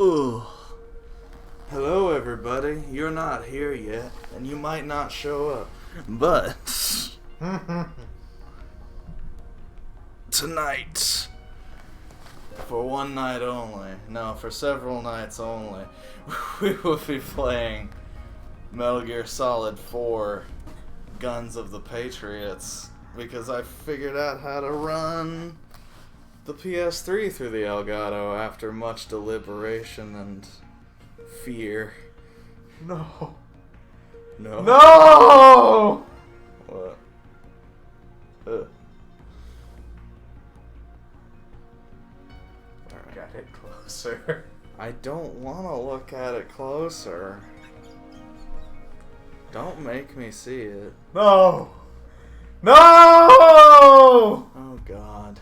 Ooh. Hello, everybody. You're not here yet, and you might not show up. But tonight, for one night only, no, for several nights only, we will be playing Metal Gear Solid 4 Guns of the Patriots, because I figured out how to run the PS3 through the Elgato after much deliberation and fear. No. No. No! What? Alright. Got it closer. I don't want to look at it closer. Don't make me see it. No! No! Oh God.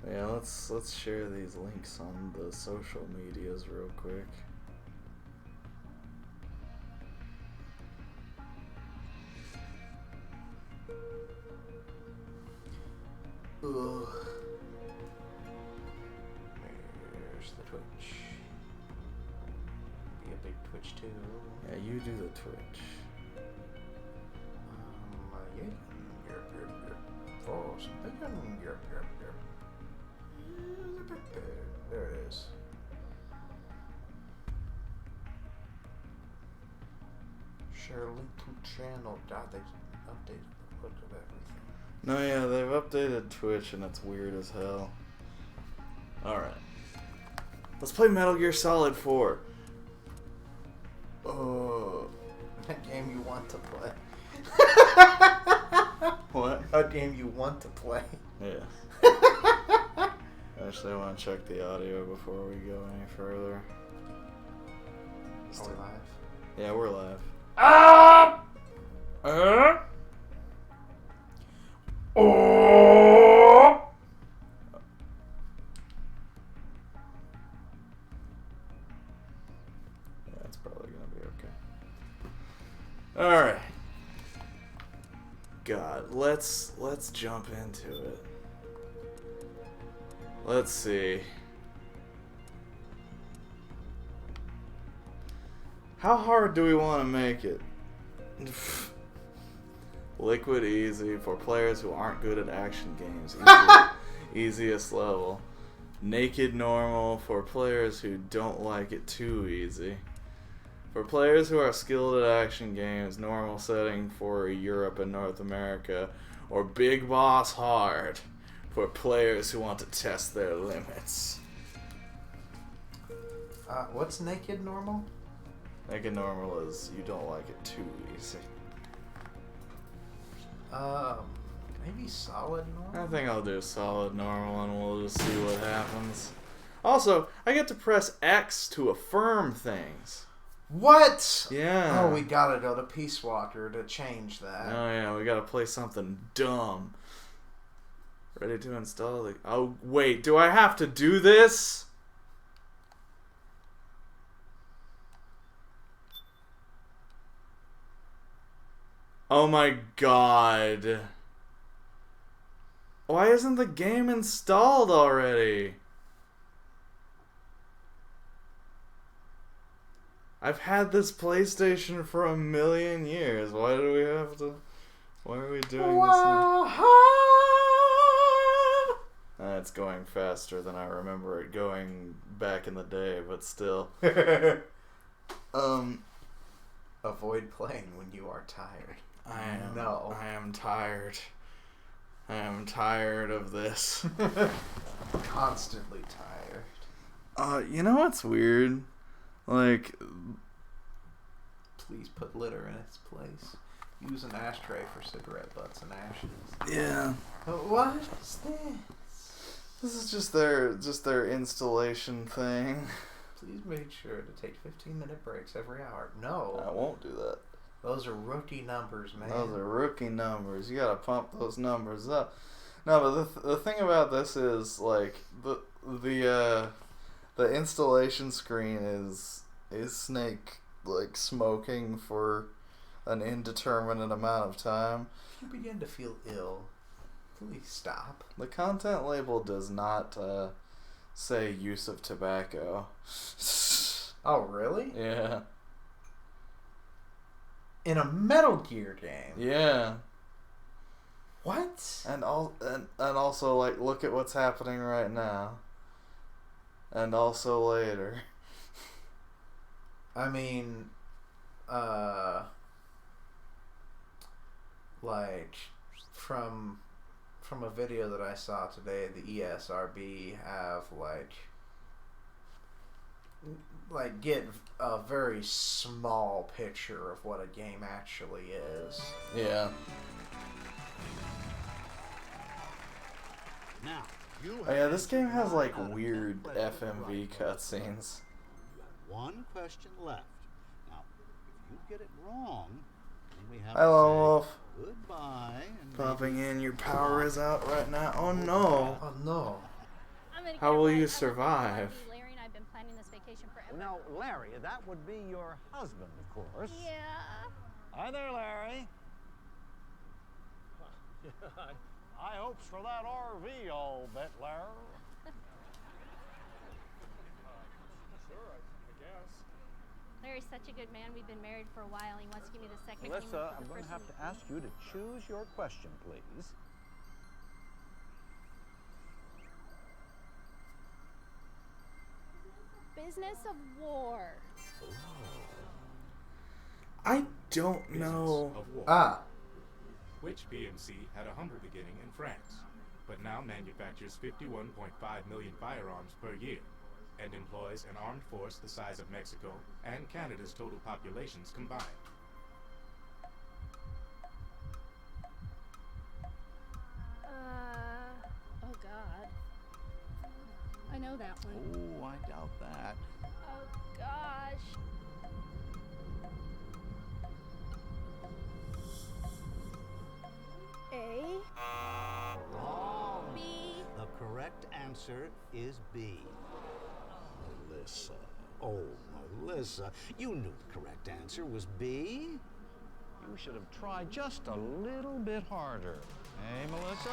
Yeah, let's share these links on the social medias real quick. Ugh. There's the Twitch. Be a big Twitch too. Yeah, you do the Twitch. Yeah. For something. There it is. Share link to channel. God, they updated the look of everything. No, yeah, they've updated Twitch and it's weird as hell. Alright. Let's play Metal Gear Solid 4. Oh. That game you want to play. What? A game you want to play. Yeah. Actually, I want to check the audio before we go any further. Are we live? Yeah, we're live. Ah! Oh! Yeah, that's probably gonna be okay. Alright. God, let's jump into it. Let's see. How hard do we want to make it? Liquid easy for players who aren't good at action games. Easiest level. Naked normal for players who don't like it too easy. For players who are skilled at action games, normal setting for Europe and North America. Or Big Boss hard for players who want to test their limits. What's naked normal? Naked normal is you don't like it too easy. Maybe solid normal? I think I'll do solid normal and we'll just see what happens. Also, I get to press X to affirm things. What? Yeah. Oh, we gotta go to Peace Walker to change that. Oh yeah, we gotta play something dumb. Ready to install the... Oh, wait, do I have to do this? Oh my God. Why isn't the game installed already? I've had this PlayStation for 1,000,000 years. Why do we have to... Why are we doing this now? It's going faster than I remember it going back in the day, but still. Avoid playing when you are tired. I am tired. I am tired of this. Constantly tired. You know what's weird? Like... Please put litter in its place. Use an ashtray for cigarette butts and ashes. Yeah. What is this? This is just their installation thing. Please make sure to take 15-minute breaks every hour. No. I won't do that. Those are rookie numbers, man. Those are rookie numbers. You gotta pump those numbers up. No, but the thing about this is, like, the installation screen is Snake, like, smoking for an indeterminate amount of time. If you begin to feel ill, please stop. The content label does not say use of tobacco. Oh, really? Yeah. In a Metal Gear game? Yeah. What? And also, like, look at what's happening right now. And also later. I mean, like, from a video that I saw today, the ESRB have, get a very small picture of what a game actually is. Yeah. Now, Oh yeah, this game has like weird FMV cutscenes. One question left. Now, if you get it wrong, then we have Hello, to say Wolf. goodbye. And Popping in, your power is out right now. Oh no. Oh no. How will you survive? Larry and I've been planning this vacation forever. Now, Larry, that would be your husband, of course. Yeah. Hi there, Larry. High hopes for that RV, I'll bet, Larry. Sure, I guess. Larry's such a good man. We've been married for a while. He wants to give me the second Melissa, opinion I'm for going the to have person to ask you to choose your question, please. Business of war. I don't know. Of war. Ah. Which BMC had a humble beginning in France, but now manufactures 51.5 million firearms per year, and employs an armed force the size of Mexico and Canada's total populations combined. Oh God. I know that one. Oh, I doubt that. Oh gosh. A. Wrong. B. The correct answer is B. Melissa. Oh, Melissa. You knew the correct answer was B. You should have tried just a little bit harder. Hey, Melissa?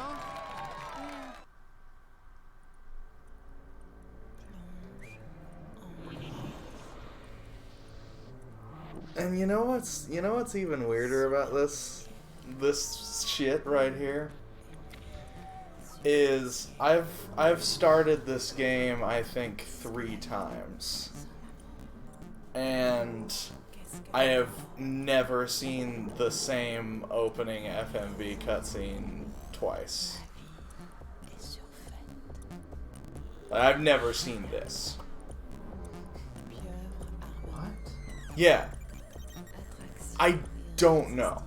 And you know what's even weirder about this shit right here is I've started this game I think 3 times, and I have never seen the same opening FMV cutscene twice. I've never seen this. What? Yeah. I don't know.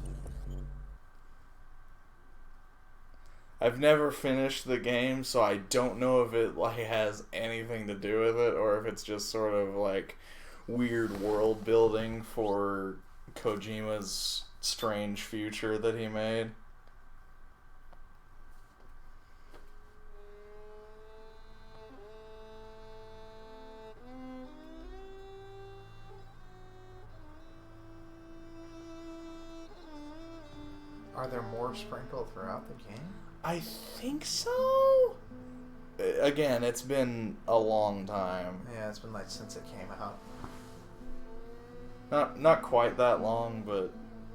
I've never finished the game, so I don't know if it like has anything to do with it or if it's just sort of like weird world building for Kojima's strange future that he made. Are there more sprinkled throughout the game? I think so. Again, it's been a long time. Yeah, it's been like since it came out. Not quite that long, but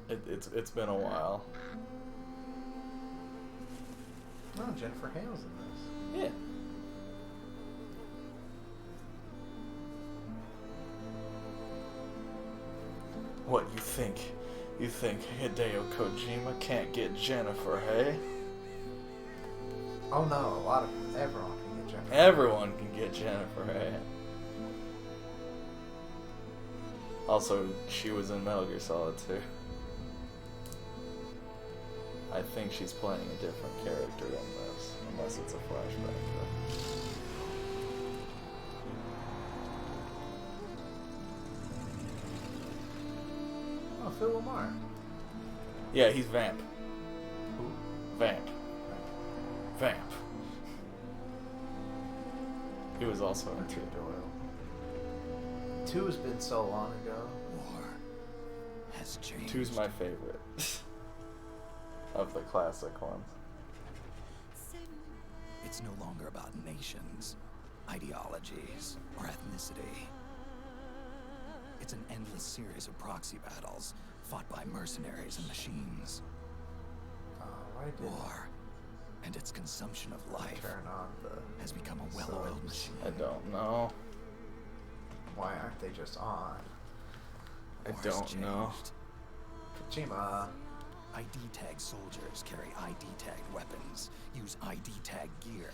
it's been a while. Oh, Jennifer Hale's in this. Yeah. What you think? You think Hideo Kojima can't get Jennifer, hey? Oh no, everyone can get Jennifer. Everyone can get Jennifer, hey? Also, she was in Metal Gear Solid 2. I think she's playing a different character in this, unless it's a flashback. Oh, Phil Lamar. Yeah, he's Vamp. Who? Vamp. Vamp. He was also in 2. Doyle. 2 has been so long ago. War has changed. 2's my favorite of the classic ones. It's no longer about nations. ideologies, or ethnicity. It's an endless series of proxy battles fought by mercenaries and machines. Why did War and its consumption of life turn on the has become a well-oiled machine. I don't know. Why aren't they just on? I War's don't know. changed. Kojima. ID tag soldiers carry ID tagged weapons, use ID tag gear.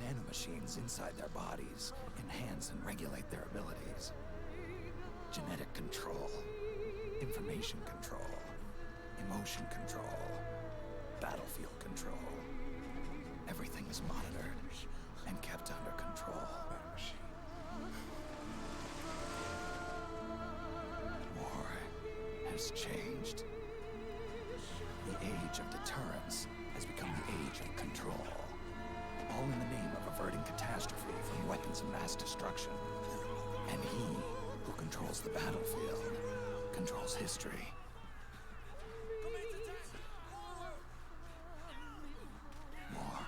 Nano-machines inside their bodies enhance and regulate their abilities. Genetic control, information control, emotion control, battlefield control. Everything is monitored and kept under control. War has changed. The age of deterrence has become the age of control. All in the name of averting catastrophe from weapons of mass destruction. And he who controls the battlefield controls history. War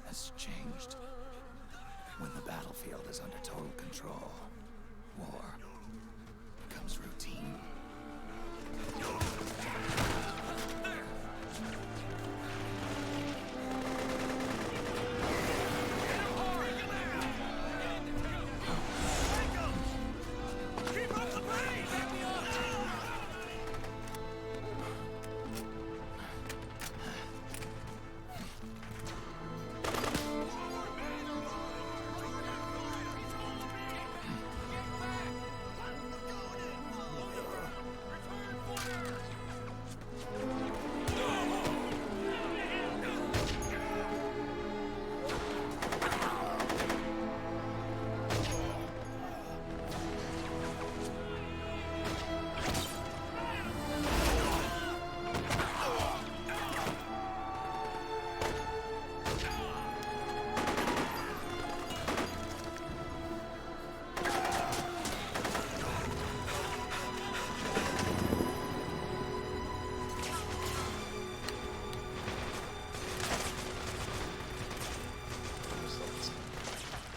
has changed. When the battlefield is under total control, war becomes routine.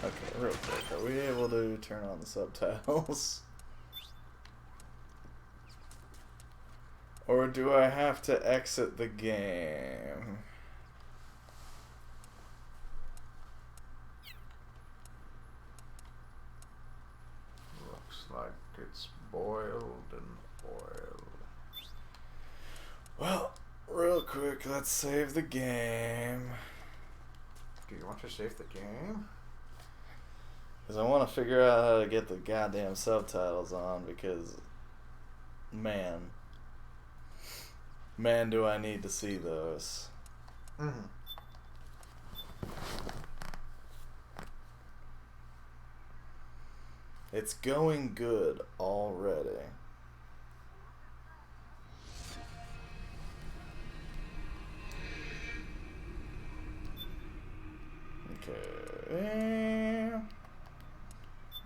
Okay, real quick, are we able to turn on the subtitles? Or do I have to exit the game? Looks like it's boiled and boiled. Well, real quick, let's save the game. Do you want to save the game? Because I want to figure out how to get the goddamn subtitles on, because, man, do I need to see those. Mm-hmm. It's going good already. Okay.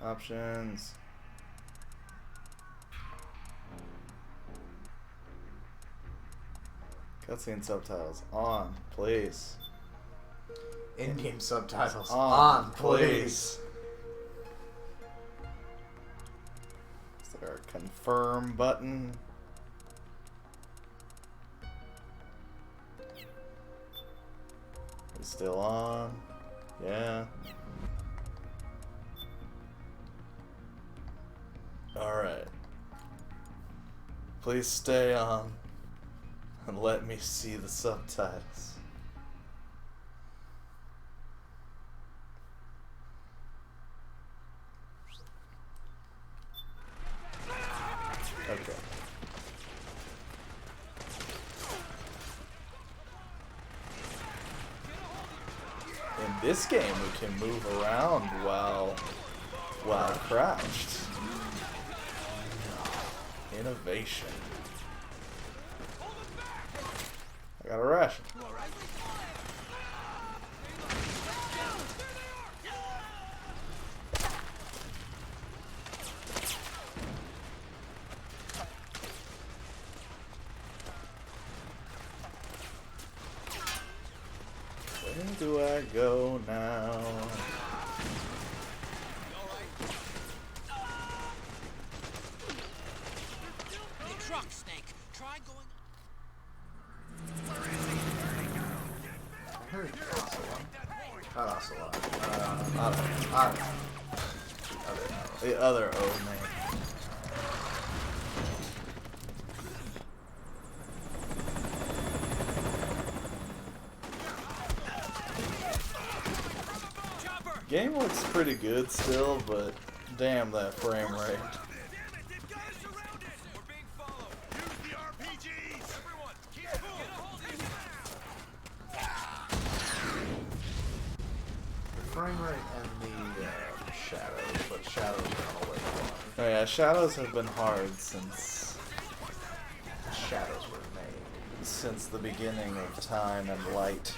Options. Cutscene subtitles on, please. In-game subtitles On, please. Is there a confirm button? Is it still on? Yeah. Alright. Please stay on and let me see the subtitles. Okay. In this game, we can move around while crouched. Innovation. I got a ration. Where is do I go now? The truck, Snake. Try going. I heard Ocelot. Not Ocelot. I don't know. The other O name. Game looks pretty good still, but damn that frame rate. The frame rate and the shadows, but shadows are always hard. Oh yeah, shadows have been hard since Shadows were made. the beginning of time and light.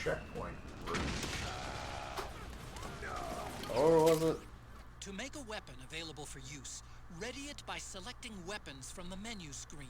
Checkpoint reached. Or was it? To make a weapon available for use, ready it by selecting weapons from the menu screen.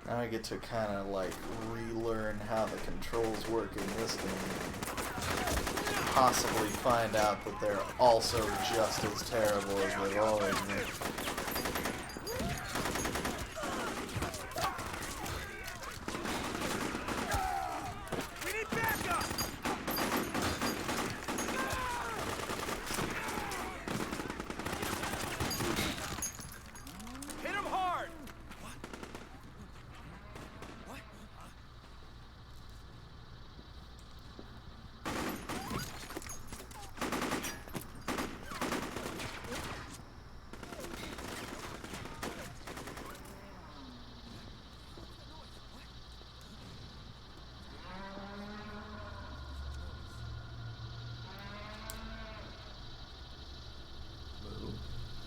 Now I get to kind of like relearn how the controls work in this game. Possibly find out that they're also just as terrible as they've always been.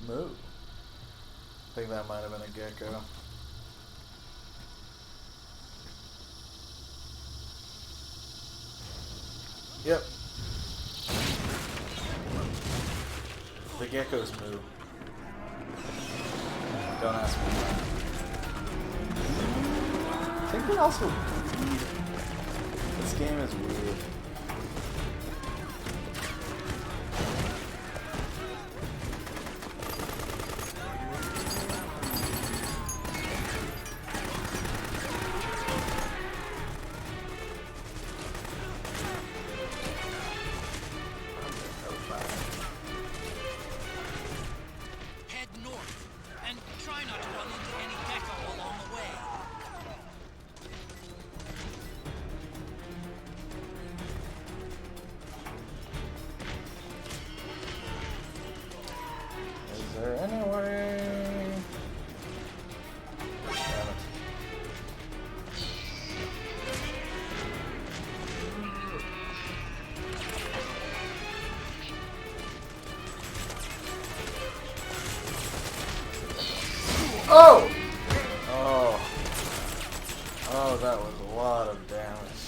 Moo. I think that might have been a gecko. Yep. The geckos moo. Don't ask me why. I think they're also weird. This game is weird. Head north, and try not to run into any gecko along the way. Is there any way? Damn it. Oh! Oh. Oh, that was a lot of damage.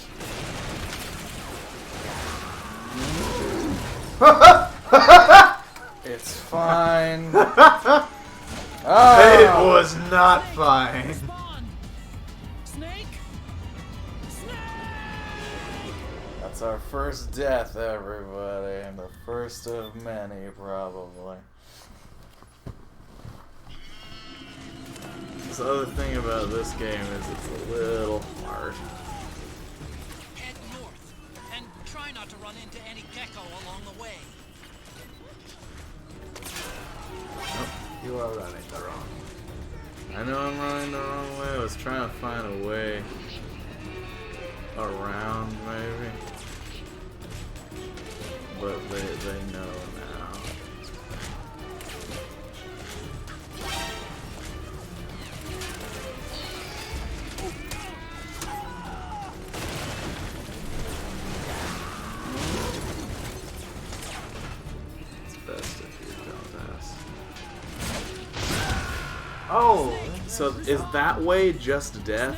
It's fine. Oh. It was not fine. Spawn! Snake! Snake! That's our first death, everybody. And the first of many, probably. The other thing about this game is it's a little hard. Head north, and try not to run into any gecko along the way. You are running the wrong. I know I'm running the wrong way. I was trying to find a way around, maybe. But they know now. Oh, So is that way just death?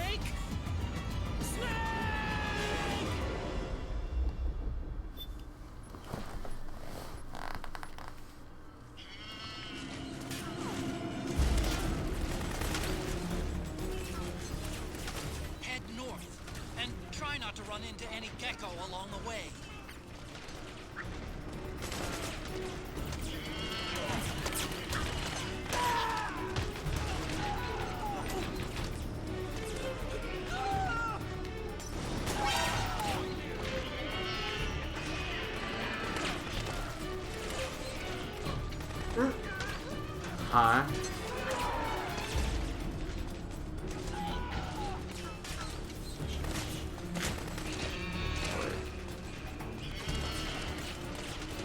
Head north, and try not to run into any gecko along the way. Hi.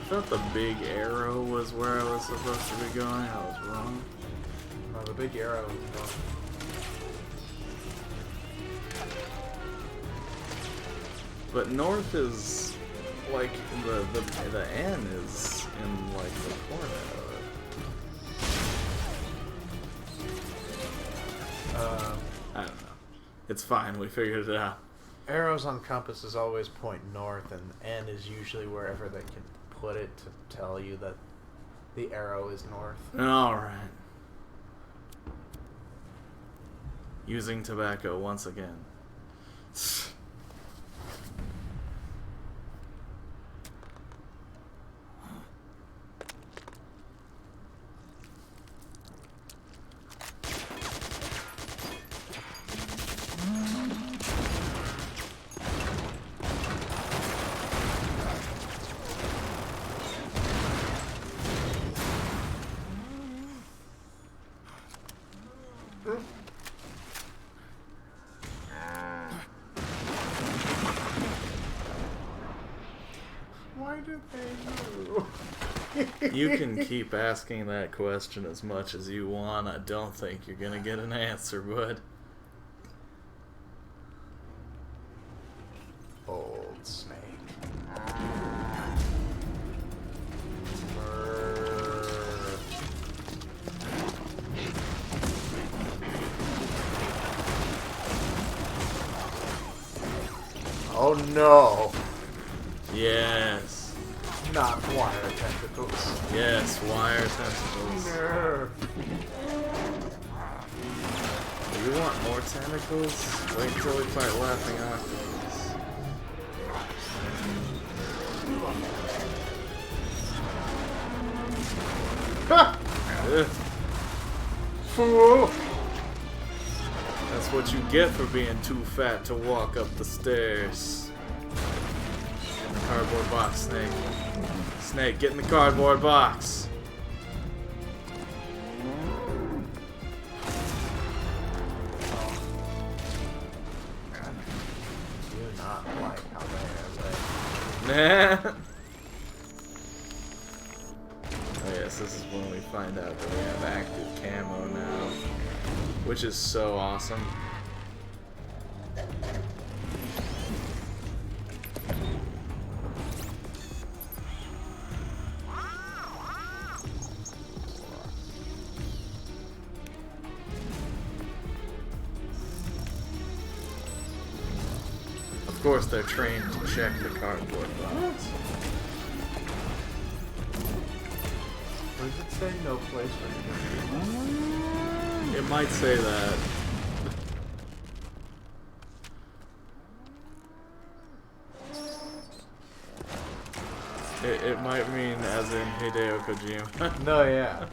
I thought the big arrow was where I was supposed to be going. I was wrong. no, the big arrow. is gone. But north is like the N is in like the corner of it. I don't know. It's fine. We figured it out. Arrows on compasses always point north, and N is usually wherever they can put it to tell you that the arrow is north. All right. Using tobacco once again. Why did they move? You can keep asking that question as much as you want. I don't think you're gonna get an answer, bud. Old snake. Oh no! Yes. Not wire tentacles. Yes, wire tentacles. No. Do you want more tentacles? Wait until we fight laughing octopus. Ugh. Fool! That's what you get for being too fat to walk up the stairs. Cardboard box, Snake. Snake, get in the cardboard box. Do not like how they Nah. Oh yes, this is when we find out that we have active camo now, which is so awesome. Of course, they're trained to check the cardboard box. Does it say no place for It might say that. It might mean as in Hideo Kojima. No, yeah.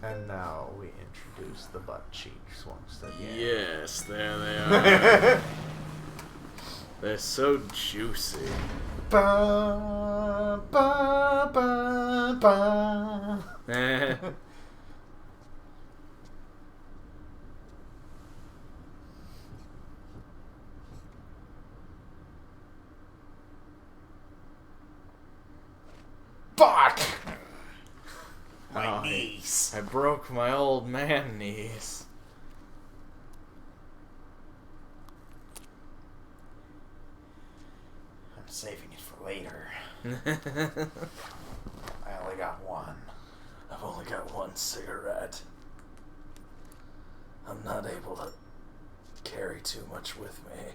And now we introduce the butt cheeks once again. Yes, there they are. They're so juicy. Ba, ba, ba, ba. My knees. I broke my old man knees. I'm saving it for later. I only got one. I've only got one cigarette. I'm not able to carry too much with me.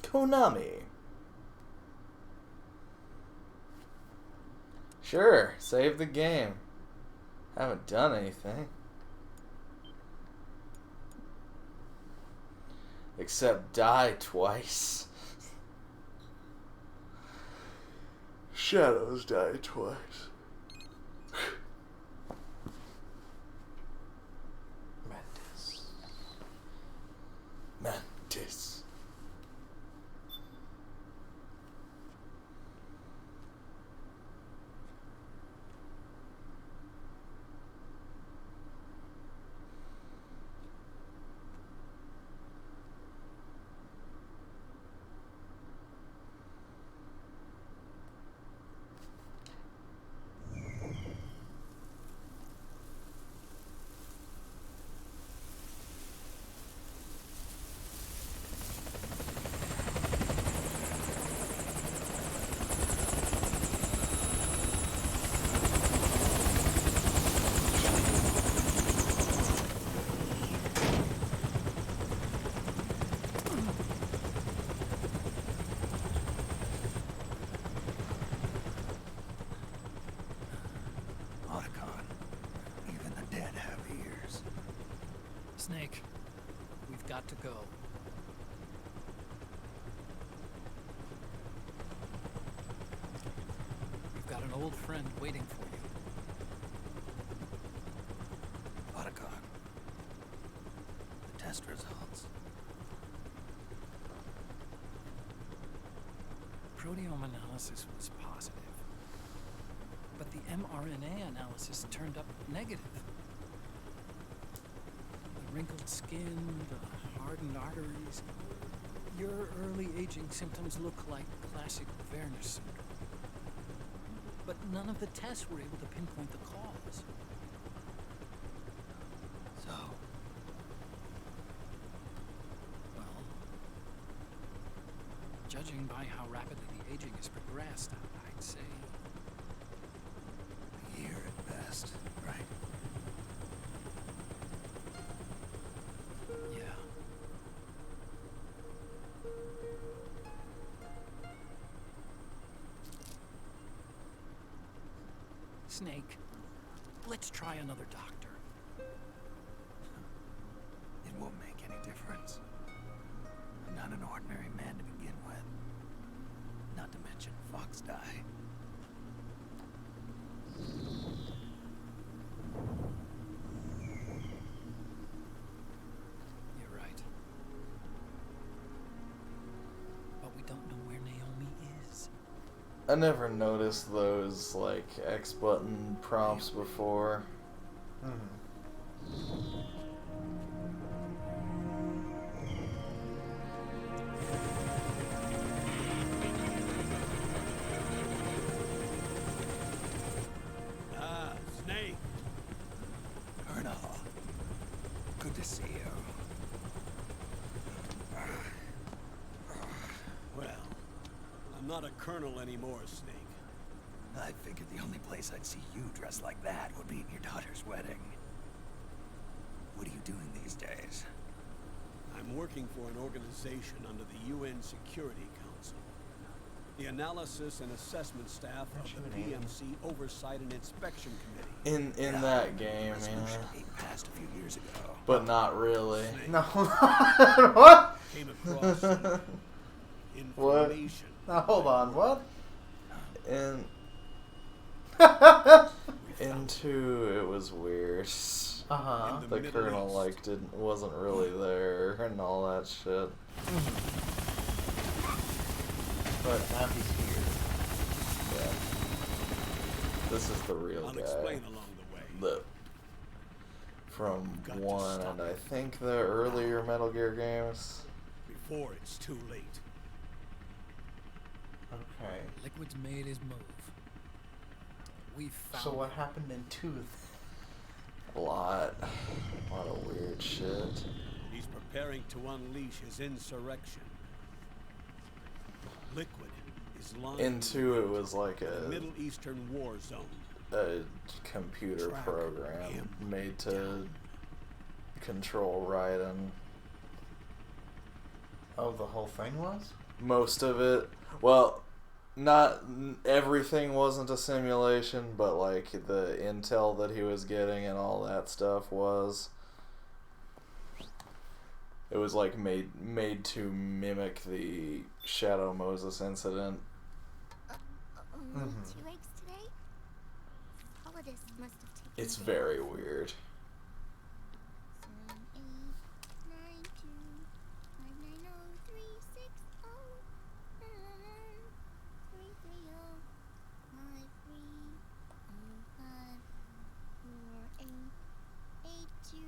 Konami. Sure, save the game. Haven't done anything. Except die twice. Shadows die twice. Mantis. Snake, we've got to go. We've got an old friend waiting for you. Otacon. The test results. Proteome analysis was positive, but the mRNA analysis turned up negative. Wrinkled skin, the hardened arteries. Your early aging symptoms look like classic Werner syndrome. But none of the tests were able to pinpoint the cause. So? Well, judging by how rapidly the aging has progressed, I'd say... A year at best, right? Yeah. Snake, let's try another doctor. It won't make any difference. I'm not an ordinary man to begin with. Not to mention Fox die. You're right. But we don't know where Naomi is. I never noticed those, like, X button prompts before. Snake. Colonel, good to see you. Well, I'm not a colonel anymore, Snake. I figured the only place I'd see you dressed like that would be at your daughter's wedding. What are you doing these days? I'm working for an organization under the UN Security Council. The Analysis and Assessment Staff of the PMC Oversight and Inspection Committee. In that game, Resolution yeah. 8 passed a few years ago. But not really. No. What? Came across some What? information. Now, hold on. What? And We Into it was weird. Uh-huh. The colonel like wasn't really there and all that shit. But now he's here. Yeah. This is the real I'll guy. explain along the way. From Got to 1 stop and I it. think the earlier Metal Gear games. Before it's too late. Okay. Liquid's made his move. We found So what him. happened in 2? A lot of weird shit. He's preparing to unleash his insurrection. Liquid is lying In 2 it was like in the a Middle Eastern war zone. computer Track program him made to down. control Raiden. Oh, the whole thing was? Most of it. Well, not everything wasn't a simulation, but like the intel that he was getting and all that stuff was. It was like made to mimic the Shadow Moses incident. Only 2 eggs today? All of this must have taken It's a day. very weird. 7, 8, 9, 2, 5, 9, 0, 3, 6, 0, 3, 3, 0, 5, 3, 0, 5, 4, 8, 8, 2,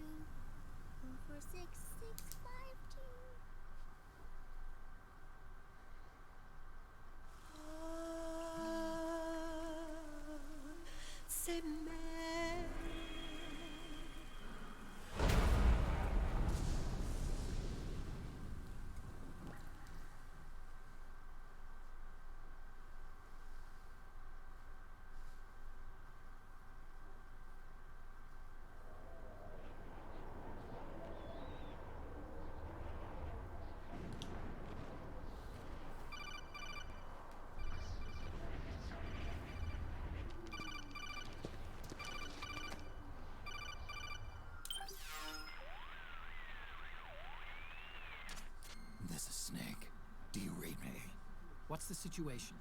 4, 4, 6, 6, 5, 2. This is Snake. Do you read me? What's the situation?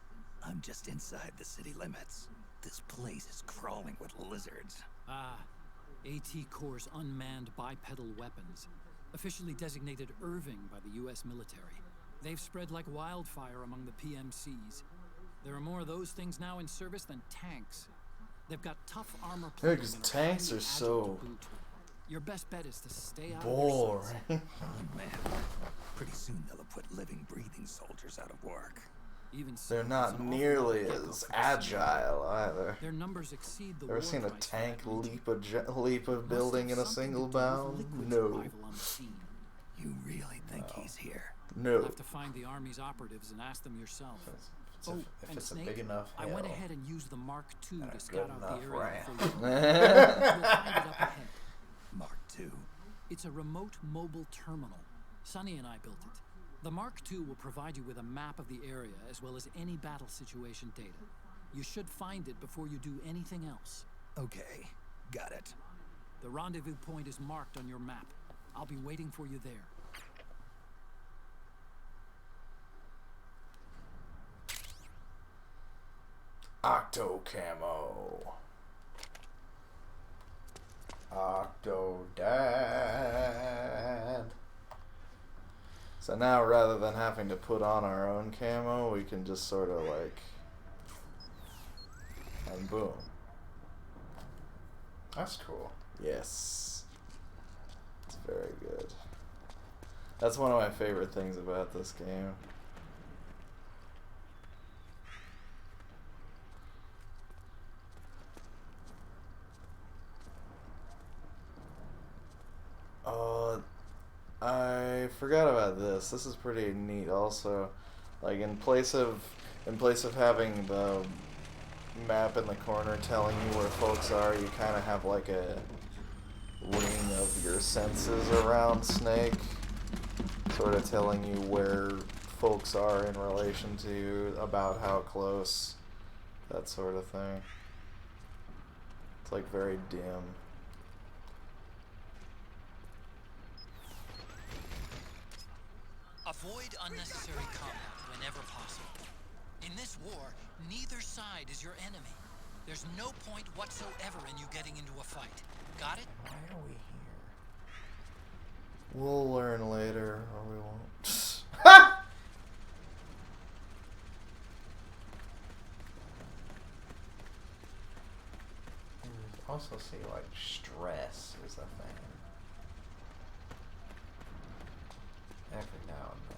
I'm just inside the city limits. This place is crawling with lizards. Ah, AT Corps' unmanned bipedal weapons, officially designated Irving by the U.S. military. They've spread like wildfire among the PMCs. There are more of those things now in service than tanks. They've got tough armor plating because and tanks highly are agile so to boot. Your best bet is to stay out of their sights. boring. Oh, man. Pretty soon they'll have put living, breathing soldiers out of work. Even so, They're it's not an awful nearly lot of as pickup for the agile either. Their numbers exceed the Ever war seen a price for tank that region. leap a Must building have in a something single to do with bound? Liquid's No. arrival on the scene. You really think he's here? You'll No. have to find the Army's operatives and ask them yourself. If and it's a Snake, big enough I went hill ahead and used the Mark II and a to scout good out the enough area ramp. for you. You'll find it up ahead. Mark II. It's a remote mobile terminal. Sonny and I built it. The Mark II will provide you with a map of the area as well as any battle situation data. You should find it before you do anything else. Okay, got it. The rendezvous point is marked on your map. I'll be waiting for you there. Octo camo. Octo dad. So now rather than having to put on our own camo, we can just sort of like, and boom. That's cool. Yes. It's very good. That's one of my favorite things about this game. I forgot about this. This is pretty neat also. Like in place of having the map in the corner telling you where folks are, you kind of have like a ring of your senses around Snake, sort of telling you where folks are in relation to you, about how close, that sort of thing. It's like very dim. Avoid unnecessary combat whenever possible. In this war, neither side is your enemy. There's no point whatsoever in you getting into a fight. Got it? Why are we here? We'll learn later, or we won't. And also see, like, stress is a thing. Every now and then.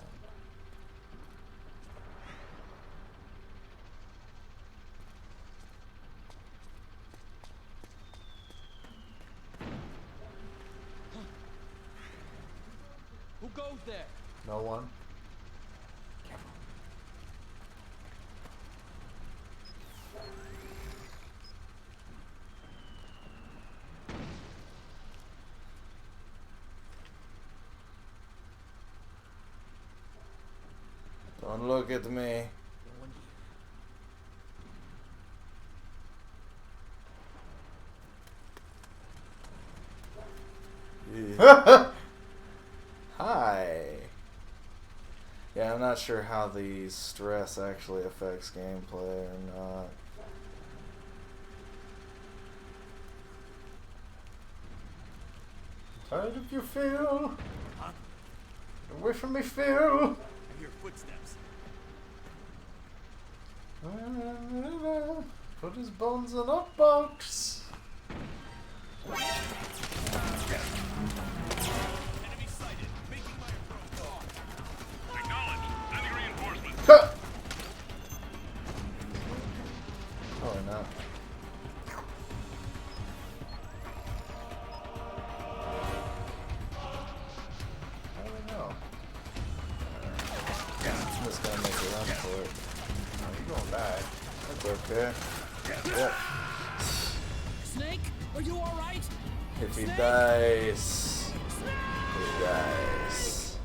Who goes there? No one. Don't look at me. Hi. Yeah, I'm not sure how the stress actually affects gameplay or not. Tired of you, Phil? Huh? Get away from me, Phil! I hear footsteps. Put his bones in a box. Enemy sighted. Making my approach. Acknowledge. Sending reinforcements. Probably not. I don't know. I'm just gonna make a run for it. Oh, you're gonna die. That's okay. Yep. Snake, are you all right? If he dies, he dies.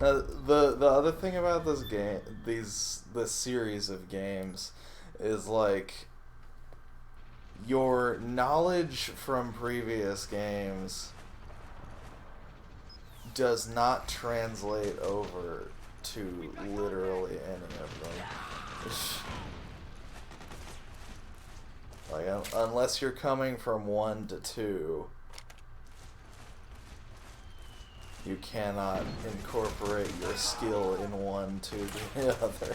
Now, the other thing about this game, this series of games, is like your knowledge from previous games does not translate over to literally any of them. Like, unless you're coming from 1 to 2, you cannot incorporate your skill in one to the other.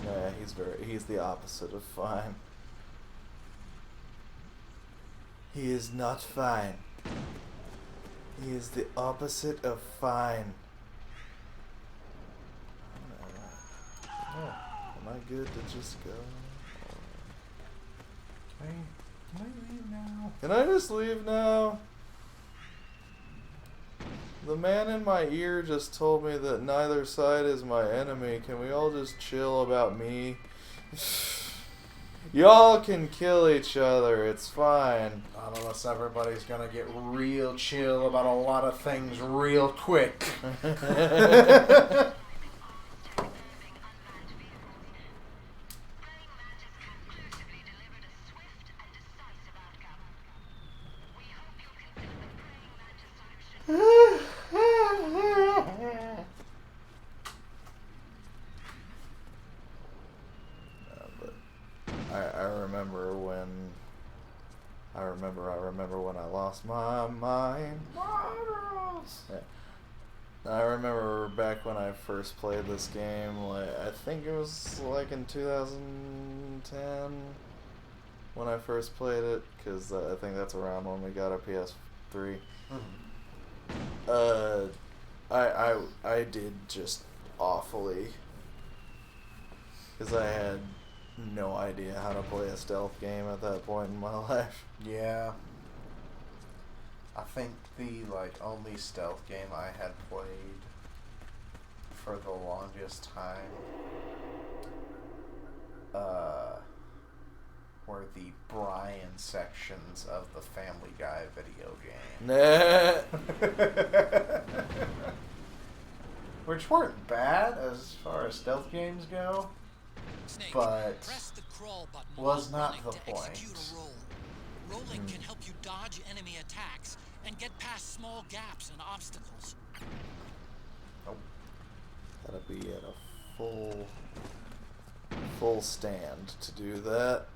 Yeah, he's the opposite of fine. He is not fine. He is the opposite of fine. Am I good to just go? Can I leave now? Can I just leave now? The man in my ear just told me that neither side is my enemy. Can we all just chill about me? Y'all can kill each other. It's fine. Not unless everybody's gonna get real chill about a lot of things real quick. I remember when I lost my mind. Yeah. I remember back when I first played this game, like I think it was like in 2010 when I first played it, because I think that's around when we got a PS3. I did just awfully, because I had no idea how to play a stealth game at that point in my life. Yeah. I think the only stealth game I had played for the longest time were the Brian sections of the Family Guy video game. We're which weren't bad as far as stealth games go, Snake, but press the crawl button was while not running the to point. execute a roll. Rolling can help you dodge enemy attacks and get past small gaps and obstacles. Gotta be at a full stand to do that.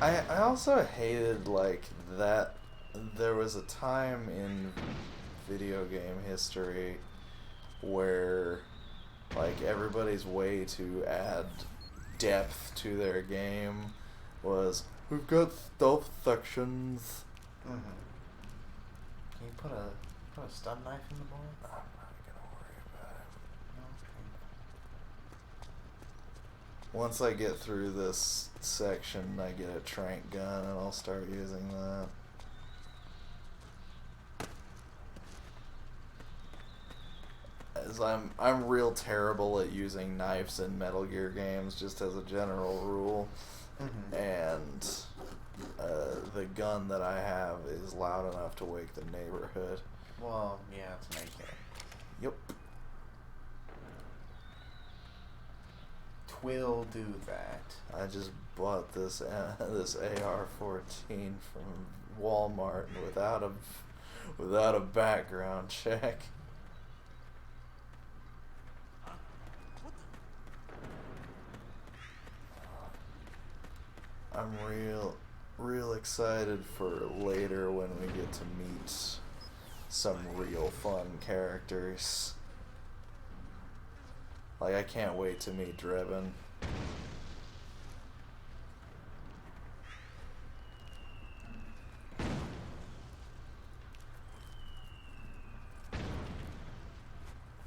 I also hated like that there was a time in video game history where like everybody's way to add depth to their game was we've got stealth sections. Can you put a stun knife in the bowl? I'm not gonna worry about it. Once I get through this section, I get a trank gun and I'll start using that. As I'm real terrible at using knives in Metal Gear games, just as a general rule. And the gun that I have is loud enough to wake the neighborhood. Well, yeah, it's naked. Yep. Twill do that. I just bought this this AR-14 from Walmart without a background check. I'm real excited for later when we get to meet some real fun characters. Like, I can't wait to meet Drebin.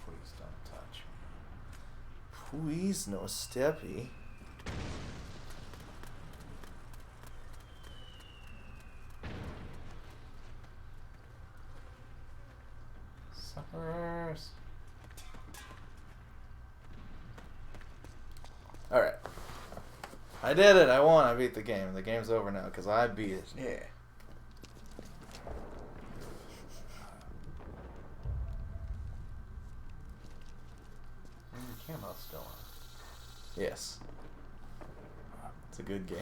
Please don't touch me. Please, no steppy. Suckers. Alright. I did it. I won. I beat the game. The game's over now because I beat it. Yeah. And your camo's still on. Yes. It's a good game.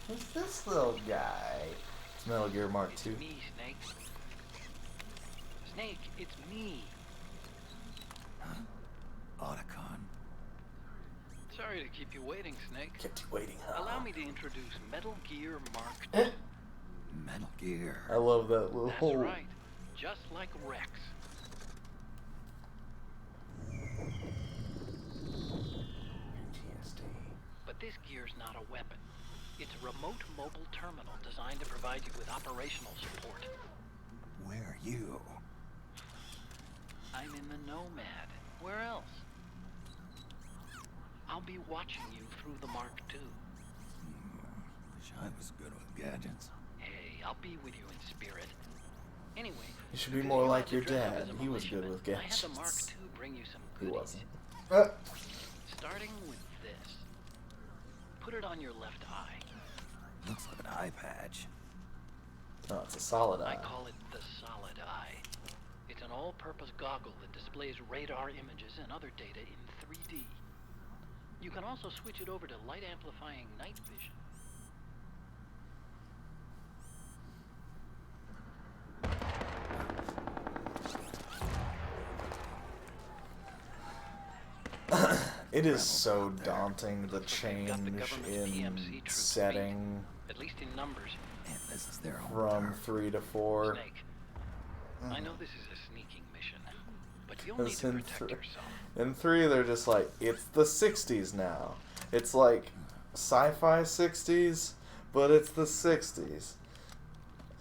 Who's this little guy? It's Metal Gear Mark II. It's me, Snake. Snake, it's me. Otacon. Sorry to keep you waiting, Snake. Kept you waiting, huh? Allow me to introduce Metal Gear Mark II. Metal Gear. I love that little That's hole. right. Just like Rex. PTSD. But this gear's not a weapon. It's a remote mobile terminal designed to provide you with operational support. Where are you? I'm in the Nomad. Where else? I'll be watching you through the Mark II. Wish I was good with gadgets. Hey, I'll be with you in spirit. Anyway, You should be because more you like had to your dress up dad. as a He was good with militiaman, I had the Mark gadgets. II bring you some He goodies. wasn't. Starting with this. Put it on your left eye. Looks like an eye patch. No, it's a solid I eye. call it the solid eye. It's an all-purpose goggle that displays radar images and other data in 3D. You can also switch it over to light-amplifying night vision. It is so daunting, the Looks like they've got the change government's PMC in troops setting beat, at least in numbers. And this is their home from turf. 3 to 4. Snake, I know this is a sneaking mission, but you'll need Because to in, protect yourself. in 3, they're just like, it's the 60s now. It's like sci-fi 60s, but it's the 60s.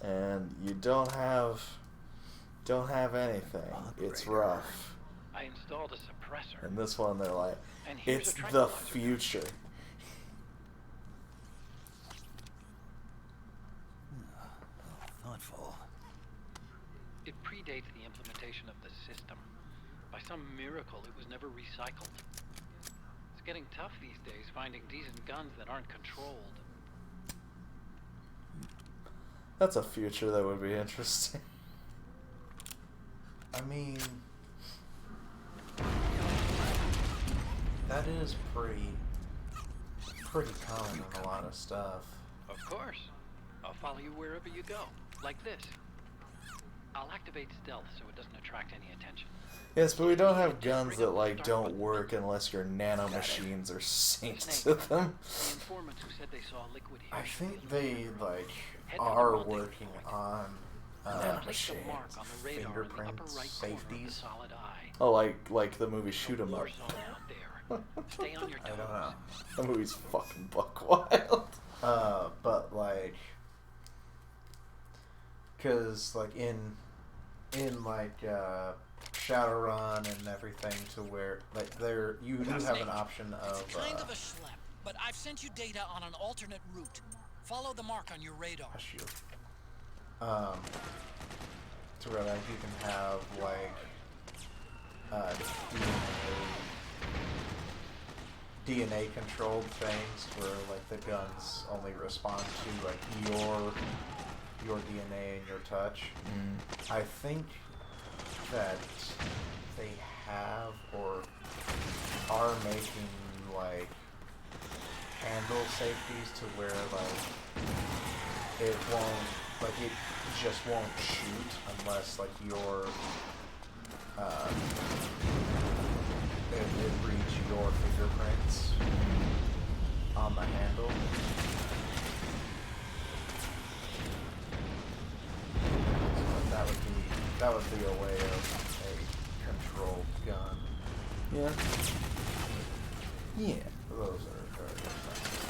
And you don't have anything. It's Upgrader. rough. I installed a suppressor. And this one, they're like, And here's it's a the tranquilizer. future. Thoughtful. It predates the implementation of the system. By some miracle, it was never recycled. It's getting tough these days finding decent guns that aren't controlled. That's a future that would be interesting. I mean, that is pretty common in a lot of stuff. Of course. I'll follow you wherever you go. Like this. I'll activate stealth so it doesn't attract any attention. Yes, but we don't have guns that like don't work unless your nano-machines are synced to them. The informants who said they saw liquid here. I think they like are working on Nano-machine fingerprint safeties. Oh, like the movie Shoot 'Em Up. Stay on your I don't know. The movie's fucking buck wild. But like, cause like in like Shadowrun and everything, to where like you do have an option of. Kind of a schlep, but I've sent you data on an alternate route. Follow the mark on your radar. To where like you can have like DNA controlled things where like the guns only respond to like your DNA and your touch. I think that they have or are making like handle safeties to where like it just won't shoot unless like it reads your fingerprints on the handle. So that would be a way of a controlled gun. Yeah. Yeah. Those are very expensive.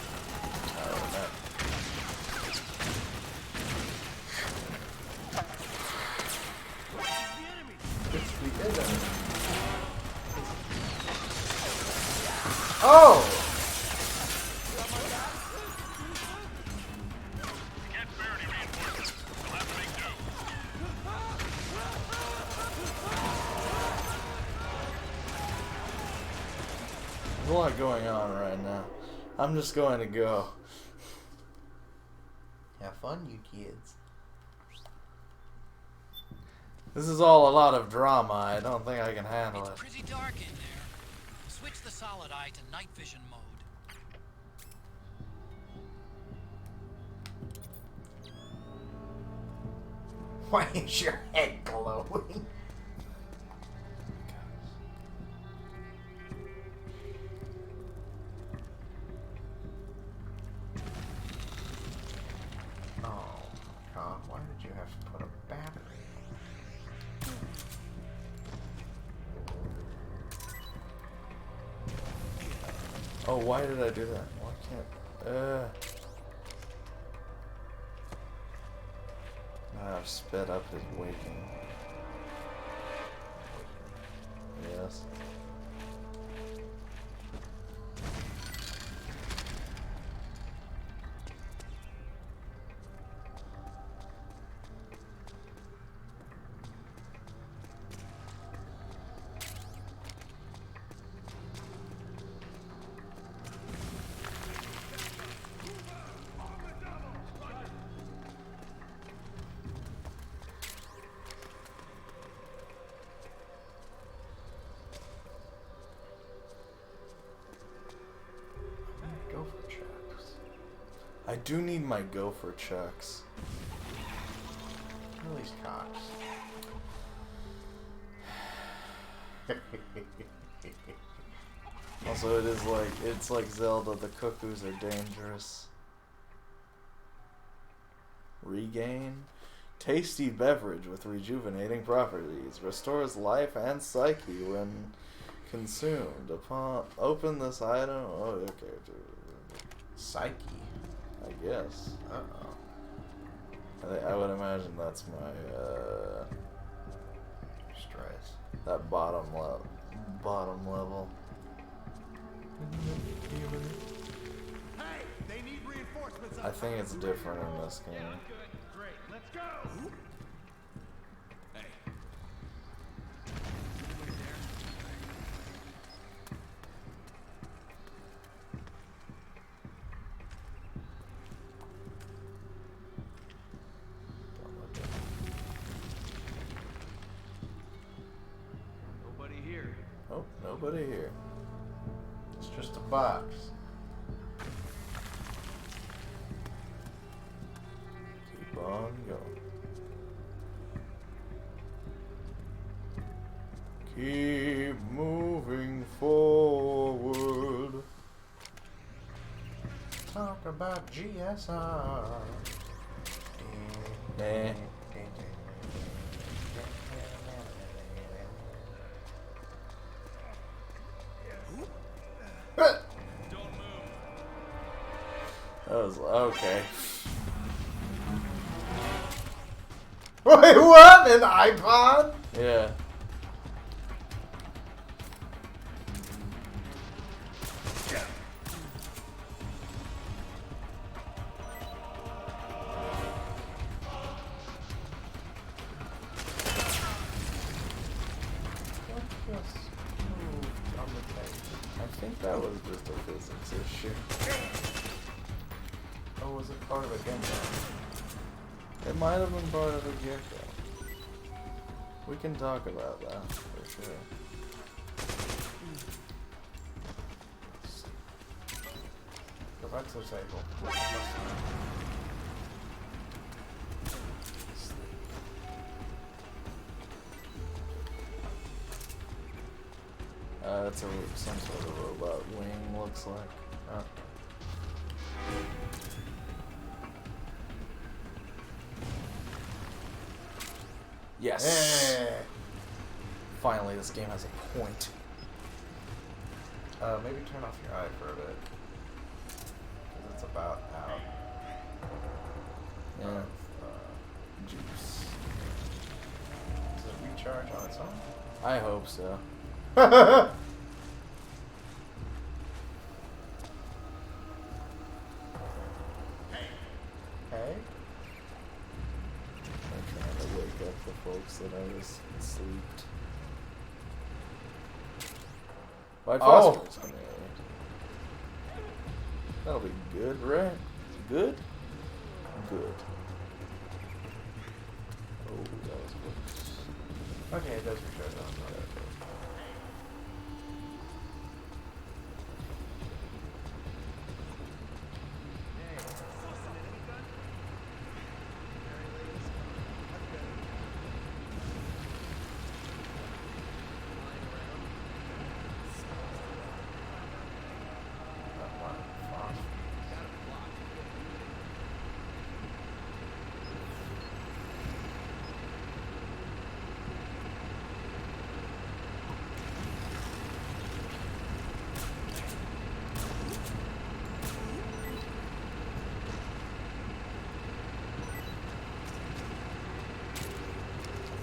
That. It's the enemy. Oh! Can't spare any reinforcements. We'll have to make do. There's a lot going on right now. I'm just going to go. Have fun, you kids. This is all a lot of drama. I don't think I can handle it. It's pretty dark in there. Switch the solid eye to night vision mode. Why is your head glowing? Oh, God, why did you have to put a battery? Oh, why did I do that? Why can't... I've sped up his waking. Yes. I do need my gopher chucks. At least cocks. Also, it's like Zelda, the cuckoos are dangerous. Regain. Tasty beverage with rejuvenating properties. Restores life and psyche when consumed. Open this item. Oh, okay. Psyche? I guess. Uh-oh. I would imagine that's my, stress. That bottom level. Hey, they need reinforcements. I think it's different in this game. Great, let's go. Hey. Nobody here. It's just a box. Keep on going. Keep moving forward. Talk about GSR. Nah. That was okay. Wait, what? An iPod? Yeah. I think that was just a physics issue. Oh, was it part of a game? It might have been part of a gecko. We can talk about that for sure. Go back to the table. That's some sort of robot wing, looks like. Yes! Yeah. Finally, this game has a point. Maybe turn off your eye for a bit. Because it's about out. Yeah. Juice. Does it recharge on its own? I hope so. Hey? I'm trying to wake up the folks that I was asleep. White phosphorus grenade. That'll be good, right? Good? Good. Oh, that was close. Okay, it does recharge on its own.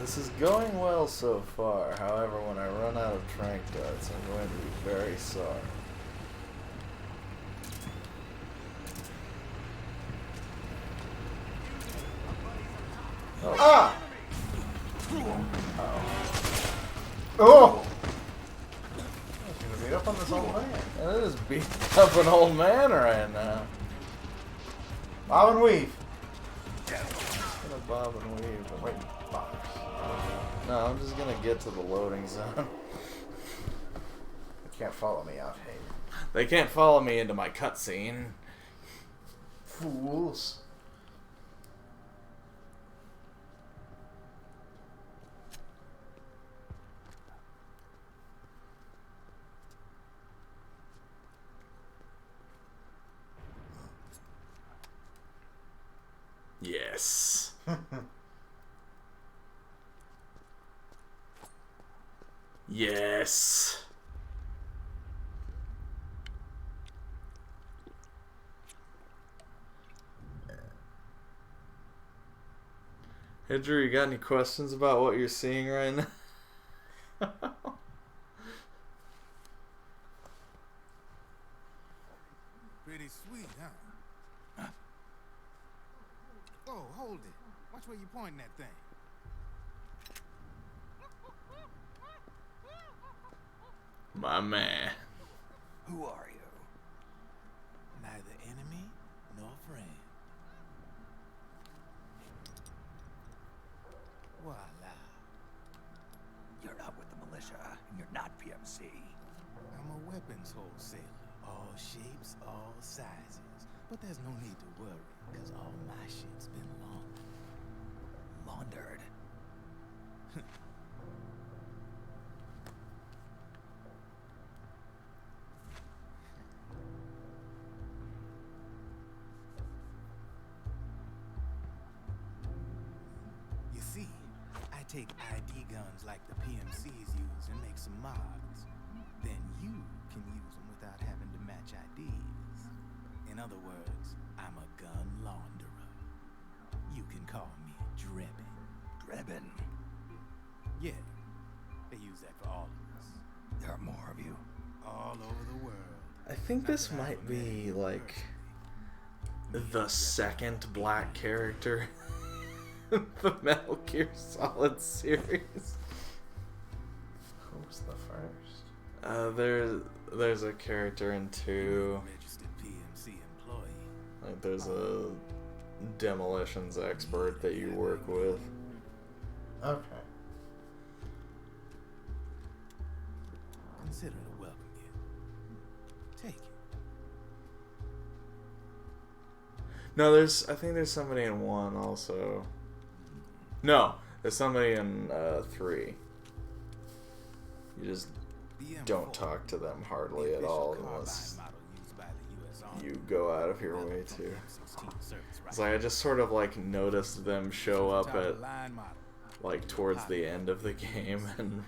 This is going well so far. However, when I run out of trank darts, I'm going to be very sorry. Oh. Ah! Oh! She's gonna beat up on this old man. And it is beating up an old man right now. Bob and weave. Gonna bob and weave. But Wait, box. no, I'm just gonna get to the loading zone. You can't follow me out here. They can't follow me into my cutscene. Fools. Yes. Yes. Hey Drew, you got any questions about what you're seeing right now? Pretty sweet, huh? Oh, hold it. Watch where you pointing that thing. My man. Who are you? Neither enemy nor friend. Voila. You're not with the militia, and you're not PMC. weapons wholesaler. All shapes, all sizes. But there's no need to worry, because all my shit's been Laundered. You see, I take ID guns like the PMCs use and make some mods. Then you can use them without having to match IDs. In other words, I'm a gun launderer. You can call me Drebin. Drebin. Yeah, they use that for all of us. There are more of you. All over the world. I think this might be like the second black character in the Metal Gear Solid series. Who was the first? There's a character in 2. Registered PMC employee. Like there's a demolitions expert that you work with. Okay. Consider it a welcome gift. Take it. No, I think there's somebody in 1 also. No, there's somebody in 3. You just don't talk to them hardly at all unless you go out of your way to. It's like I just sort of like noticed them show up at like towards the end of the game and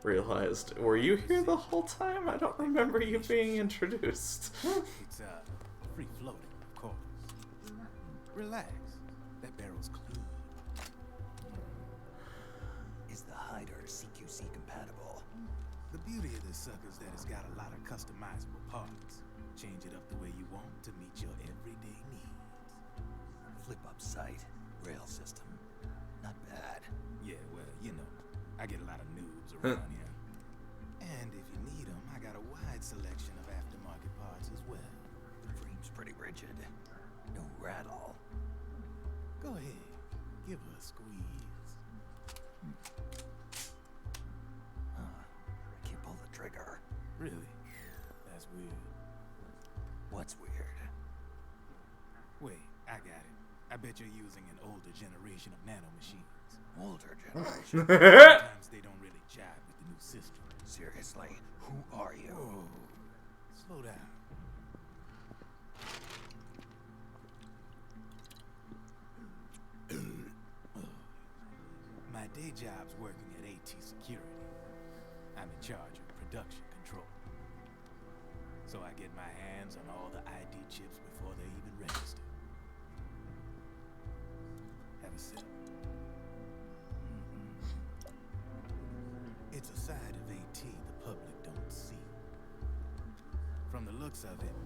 realized, were you here the whole time? I don't remember you being introduced. It's free floating, of course. Relax. That barrel's clean. Is the hider CQC compatible? The beauty of this sucker is that it's got a lot of customizable parts. Change it up the way you want to meet your everyday needs. Flip up sight, rail system. Not bad. Yeah, well, you know, I get a lot of noobs around here. And if you need them, I got a wide selection of aftermarket parts as well. The frame's pretty rigid. No rattle. Go ahead, give her a squeeze. I can't pull the trigger. Really? That's weird. What's weird? Wait, I got it. I bet you're using an older generation of Nano-Machines. Older generation? Sometimes they don't really jive with the new system. Seriously, who are you? Whoa. Slow down. My day job's working at AT Security. I'm in charge of production control. So I get my hands on all the ID chips before they're even registered. Have a sip. It's a side of AT the public don't see. From the looks of it,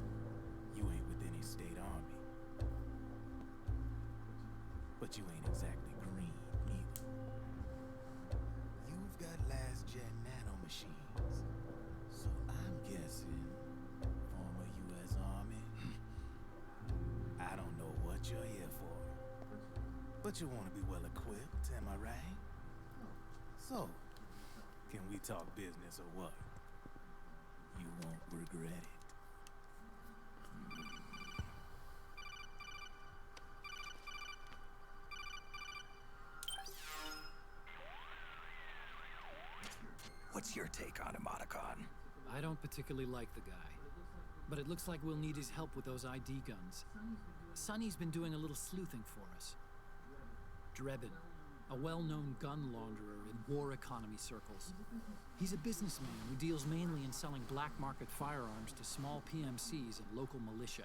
you ain't with any state army. But you ain't exactly green, neither. You've got last-gen Nano-Machines. So I'm guessing former U.S. Army. I don't know what you're here for. But you want to be well-equipped, am I right? So, can we talk business or what? You won't regret it. What's your take on Emoticon? I don't particularly like the guy, but it looks like we'll need his help with those ID guns. Sonny's been doing a little sleuthing for us. Drebin, a well-known gun launderer in war economy circles. He's a businessman who deals mainly in selling black market firearms to small PMCs and local militia.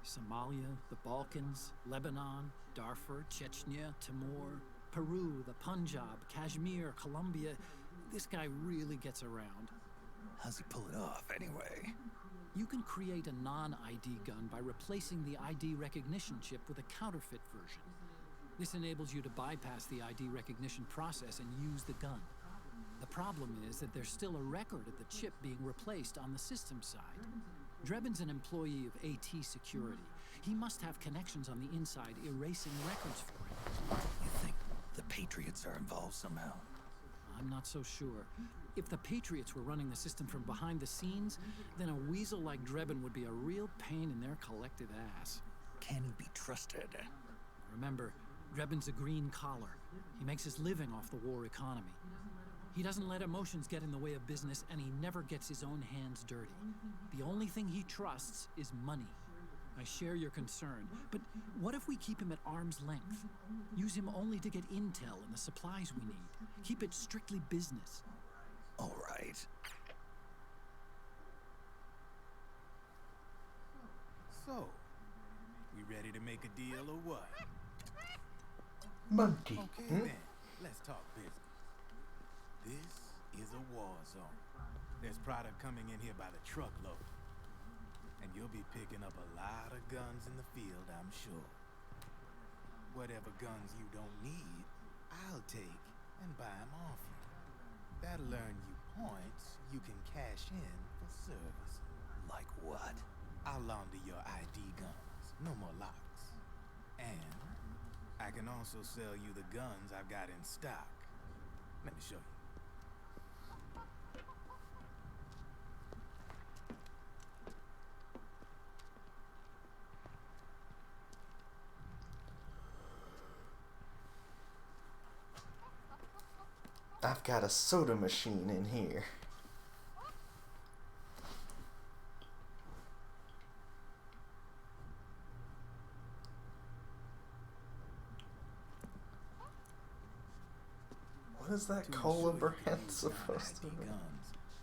Somalia, the Balkans, Lebanon, Darfur, Chechnya, Timor, Peru, the Punjab, Kashmir, Colombia. This guy really gets around. How's he pull it off, anyway? You can create a non-ID gun by replacing the ID recognition chip with a counterfeit version. This enables you to bypass the ID recognition process and use the gun. The problem is that there's still a record of the chip being replaced on the system side. Drebin's an employee of AT Security. He must have connections on the inside erasing records for him. You think the Patriots are involved somehow? I'm not so sure. If the Patriots were running the system from behind the scenes, then a weasel like Drebin would be a real pain in their collective ass. Can he be trusted? Remember, Drebin's a green collar. He makes his living off the war economy. He doesn't let emotions get in the way of business, and he never gets his own hands dirty. The only thing he trusts is money. I share your concern, but what if we keep him at arm's length? Use him only to get intel and the supplies we need. Keep it strictly business. All right. So, we ready to make a deal or what? Monkey. Okay then, let's talk business. This is a war zone. There's product coming in here by the truckload. And you'll be picking up a lot of guns in the field, I'm sure. Whatever guns you don't need, I'll take and buy them off you. That'll earn you points you can cash in for service. Like what? I'll launder your ID guns, no more locks. And I can also sell you the guns I've got in stock. Let me show you. I've got a soda machine in here. What is that cola brand supposed to be?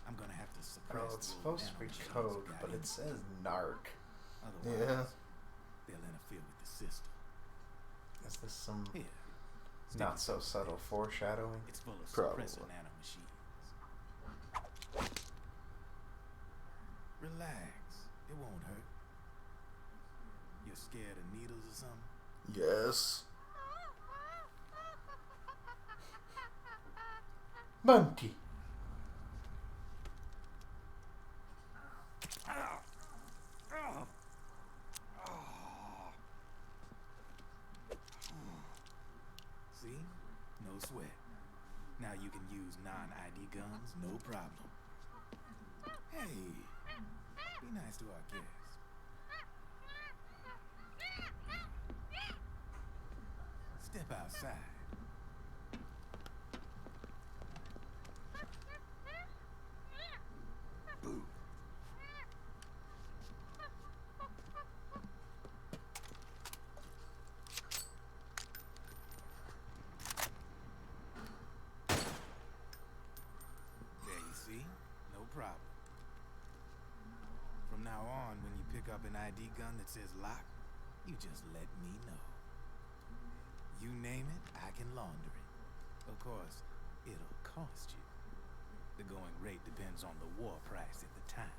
I'm gonna have to suppress Oh, it's the supposed to be nano-machines code, you got but in it says narc. Otherwise, Yeah. they'll interfere with the system. Is this some Here, not so subtle foreshadowing? it's full of Probably. suppressor nano-machines. Relax, it won't hurt. You're scared of needles or something? Yes. Monkey. See? No sweat. Now you can use non-ID guns, no problem. Hey, be nice to our guests. Step outside. Boo. There you see, no problem. From now on, when you pick up an ID gun that says lock, you just let me know. You name it, I can launder it. Of course, it'll cost you. The going rate depends on the war price at the time.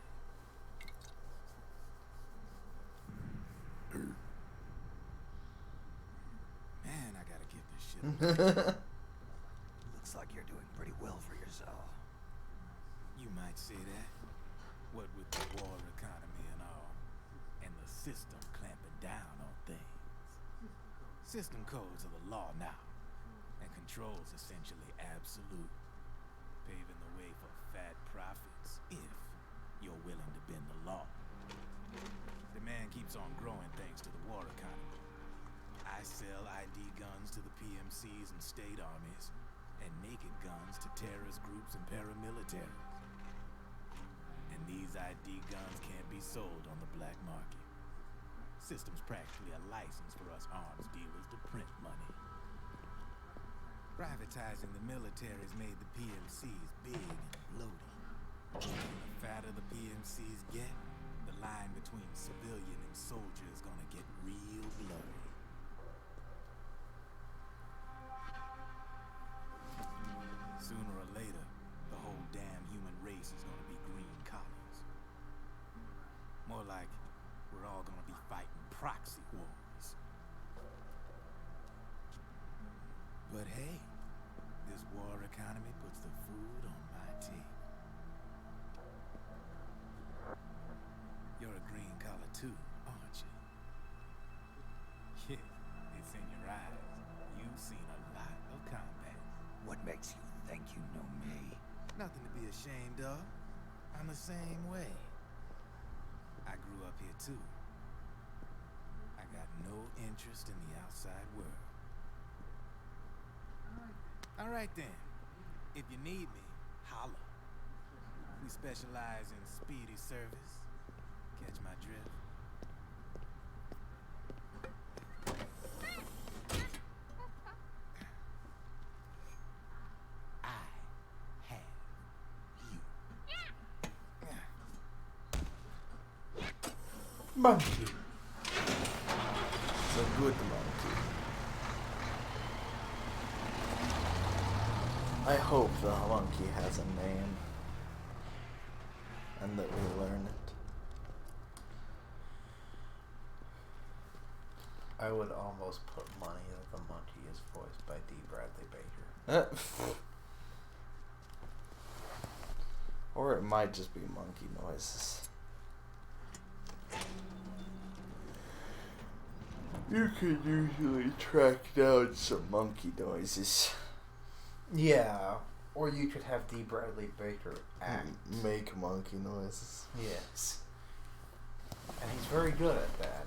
Man, I gotta get this shit away. Looks like you're doing pretty well for yourself. You might say that. What with the war economy and all, and the system clamping down on things. System codes are the law now, and control's essentially absolute, paving the way for fat profits if you're willing to bend the law. Demand keeps on growing thanks to the war economy. I sell ID guns to the PMCs and state armies, and naked guns to terrorist groups and paramilitaries. And these ID guns can't be sold on the black market. System's practically a license for us arms dealers to print money. Privatizing the military's made the PMCs big and bloated. The fatter the PMCs get, the line between civilian and soldier is gonna get real blurry. Sooner or later, the whole damn human race is gonna be green collars. More like we're all gonna be fighting proxy wars. But hey, this war economy puts the food on my table. You're a green collar too, aren't you? Yeah, it's in your eyes. You've seen a lot of combat. What makes you think you know me? Nothing to be ashamed of. I'm the same way. I grew up here too. I got no interest in the outside world. All right then. If you need me, holla. We specialize in speedy service. Catch my drift? I have you. Monkey. It's a good monkey. I hope the monkey has a name. And that we learn it. I would almost put money that the monkey is voiced by D. Bradley Baker. Or it might just be monkey noises. You can usually track down some monkey noises. Yeah, or you could have D. Bradley Baker act. Make monkey noises. Yes. And he's very good at that.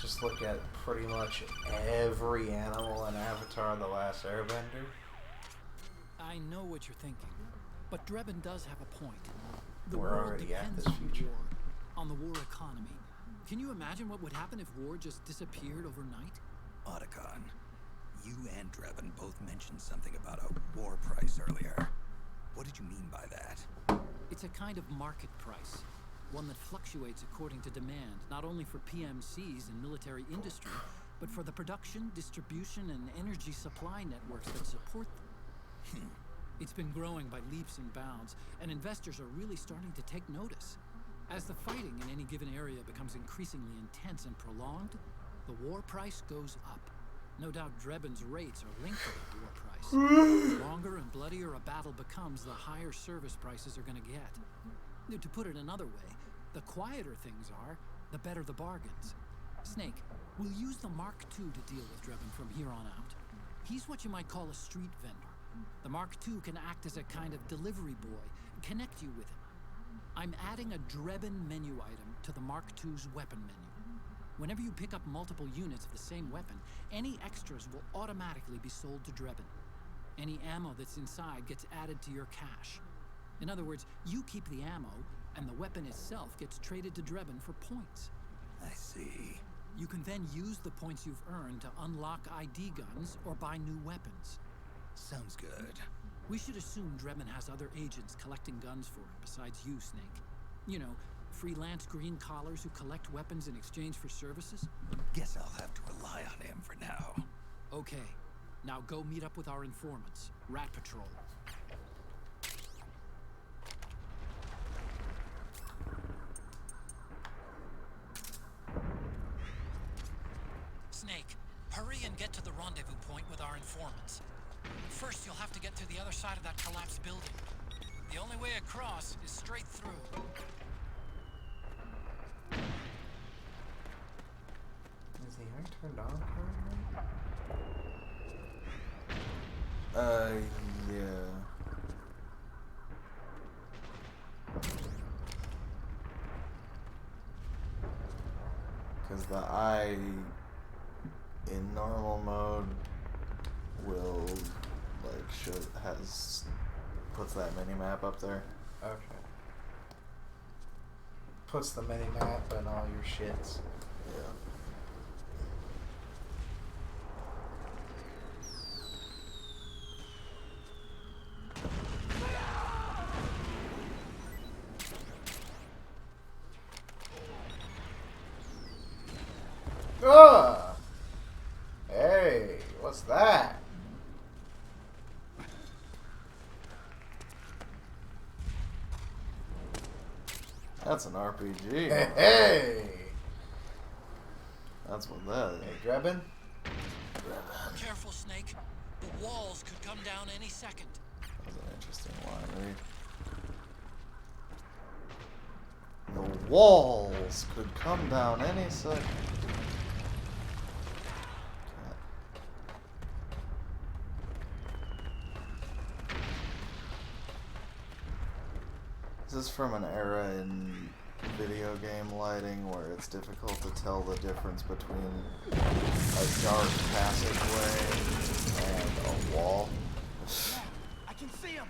Just look at pretty much every animal in Avatar: The Last Airbender. I know what you're thinking, but Drebin does have a point. The We're world already at depends this on future. war, on the war economy. Can you imagine what would happen if war just disappeared overnight? Otacon, you and Drebin both mentioned something about a war price earlier. What did you mean by that? It's a kind of market price, one that fluctuates according to demand, not only for PMCs and military industry, but for the production, distribution, and energy supply networks that support them. It's been growing by leaps and bounds, and investors are really starting to take notice. As the fighting in any given area becomes increasingly intense and prolonged, the war price goes up. No doubt Drebin's rates are linked to the war price. The longer and bloodier a battle becomes, the higher service prices are going to get. To put it another way, the quieter things are, the better the bargains. Snake, we'll use the Mark II to deal with Drebin from here on out. He's what you might call a street vendor. The Mark II can act as a kind of delivery boy and connect you with him. I'm adding a Drebin menu item to the Mark II's weapon menu. Whenever you pick up multiple units of the same weapon, any extras will automatically be sold to Drebin. Any ammo that's inside gets added to your cache. In other words, you keep the ammo, and the weapon itself gets traded to Drebin for points. I see. You can then use the points you've earned to unlock ID guns or buy new weapons. Sounds good. We should assume Drebin has other agents collecting guns for him besides you, Snake. You know, freelance green collars who collect weapons in exchange for services? Guess I'll have to rely on him for now. Okay. Now go meet up with our informants, Rat Patrol. Snake, hurry and get to the rendezvous point with our informants. First, you'll have to get to the other side of that collapsed building. The only way across is straight through. Is the air turned on currently? Yeah. Because the eye in normal mode will puts that mini map up there. Okay. Puts the mini map and all your shits. Yeah. Ugh! Hey, what's that? That's an RPG. Hey! That's what that is. Hey, Drebin? Careful, Snake. The walls could come down any second. That's an interesting line read. The walls could come down any second. is from an era in video game lighting where it's difficult to tell the difference between a dark passageway and a wall. I can see him.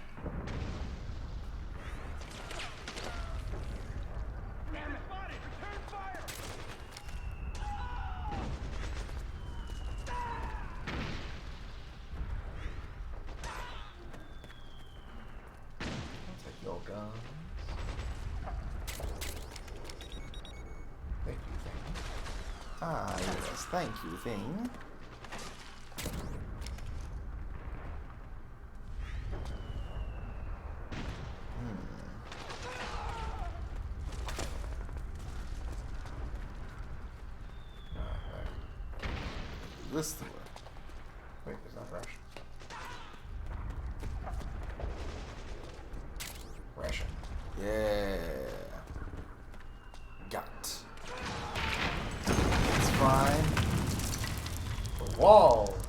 Damn it, spotted! Return fire! I'll take your guns. Thank you, thing. Ah, yes, thank you, thing. This the way. Wait, there's not Russian. Russian. Yeah. Got. It's fine. The walls.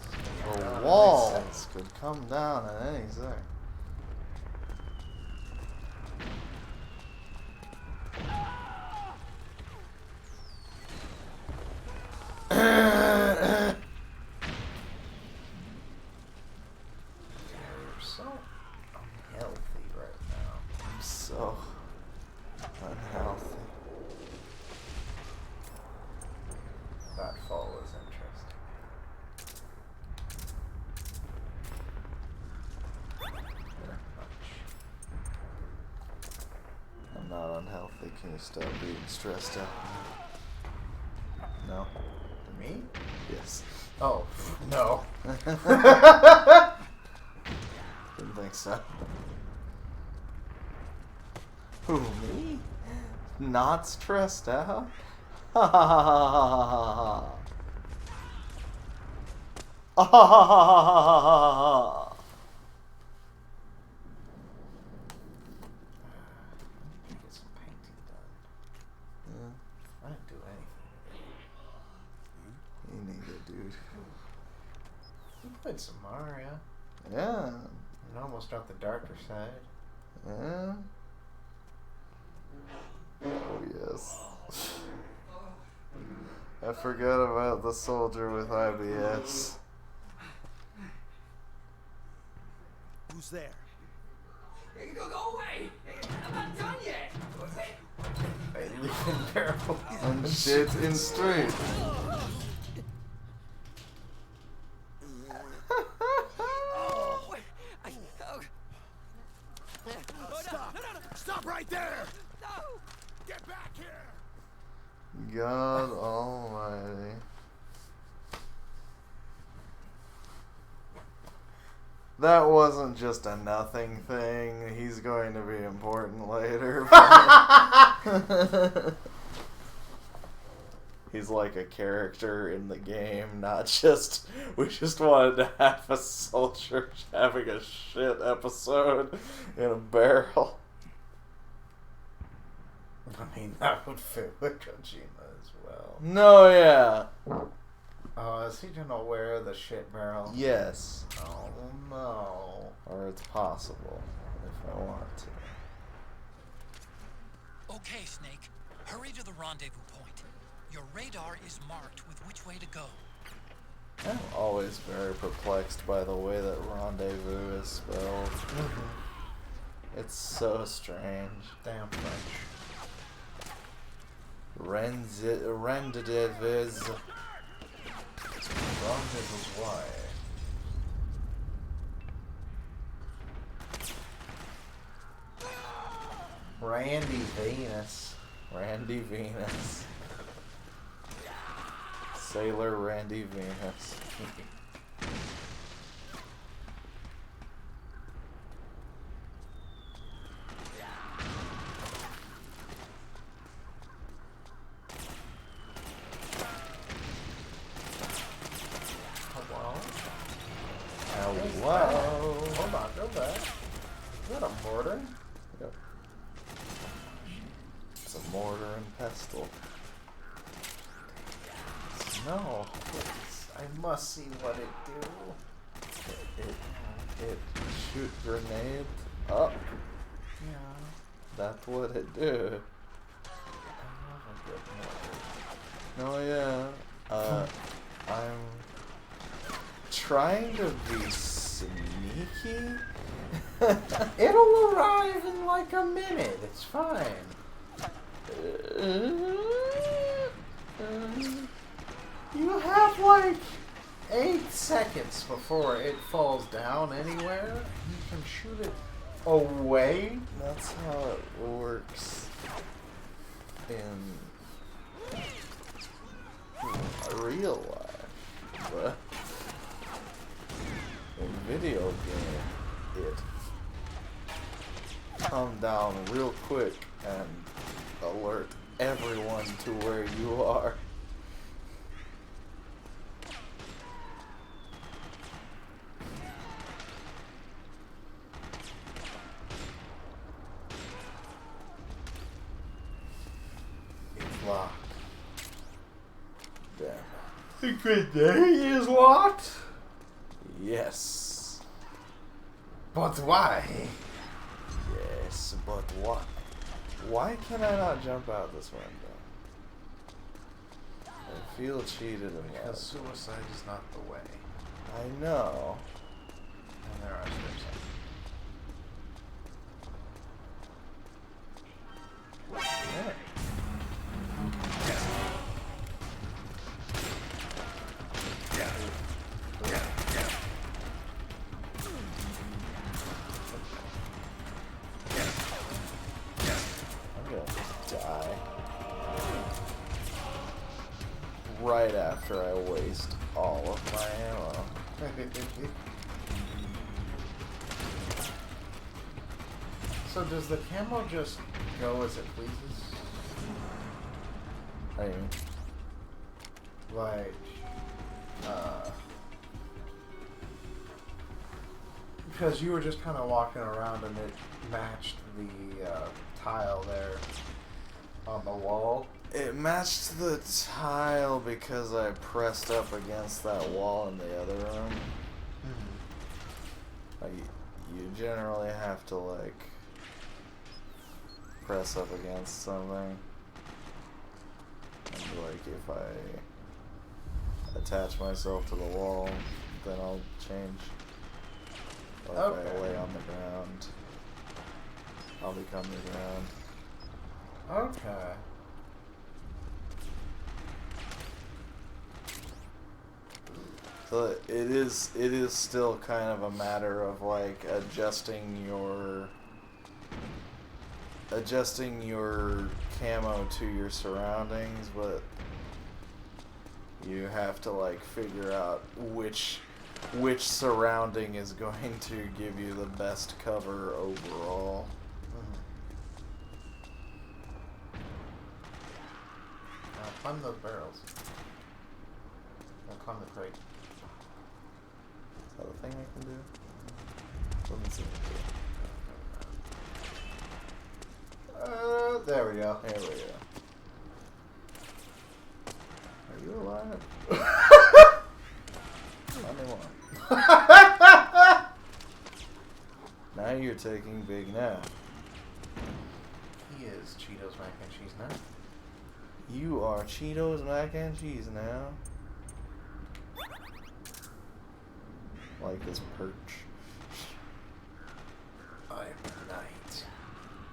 The walls could come down at any second. You're so unhealthy right now. I'm so unhealthy. That fall was interesting. Very much. I'm not unhealthy. Can you stop being stressed out? No? Me? Yes. Oh, no. Didn't think so. Who, me? Not stressed out? Ha ha ha ha ha ha ha ha ha ha ha ha. Get some painting done. Yeah, I didn't do anything. you need it, dude. You played some Mario. Yeah. And almost out the darker side. Yeah. Oh, yes. I forgot about the soldier with IBS. Who's there? Go away! I'm not done yet! Hey, leaving barrel. And shit in street. Stop right there! Get back here! God almighty. That wasn't just a nothing thing. He's going to be important later. He's like a character in the game, not just... We just wanted to have a soldier having a shit episode in a barrel. I mean, that would fit with Kojima as well. No, yeah. Oh, is he unaware of the shit barrel? Yes. Oh, no. Or it's possible, if I want to. Okay, Snake. Hurry to the rendezvous point. Your radar is marked with which way to go. I'm always very perplexed by the way that rendezvous is spelled. It's so strange. Damn French. Rendezvous. Rendezvous why? Randy Venus. Randy Venus. Sailor Randy Venus. Hello? Hello. Hold on, go back. Is that a mortar? Yep. It's a mortar and pestle. No, please. I must see what it do. It shoot grenade up. Yeah. That's what it do. No, yeah. I'm trying to be sneaky. It'll arrive in like a minute. It's fine. You have like 8 seconds before it falls down anywhere. You can shoot it away. That's how it works in real life, but in video game, it come down real quick and alert everyone to where you are. It's locked. Damn. The grenade is locked? Yes. But why? Yes, but what? Why can I not jump out this window? I feel cheated in Because that. suicide is not the way. I know. And there are steps Yeah. I'm gonna die right after I waste all of my ammo. So does the camo just go as it pleases? I mean, Like, because you were just kind of walking around and it matched the tile there on the wall. it matched the tile because I pressed up against that wall in the other room. Like, you generally have to, like, press up against something. And, like, if I attach myself to the wall, then I'll change. Or if I Okay. lay on the ground, I'll become the ground. Okay. So it is still kind of a matter of like adjusting your camo to your surroundings, but you have to like figure out which surrounding is going to give you the best cover overall. Climb those barrels. I'll climb the crate. Is that a thing I can do? Doesn't seem to. There we go. There we go. Are you alive? Not anymore. Now you're taking big nap. He is Cheetos mac and cheese now. You are Cheetos mac and cheese now. Like this perch. I am the night.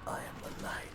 I am the night.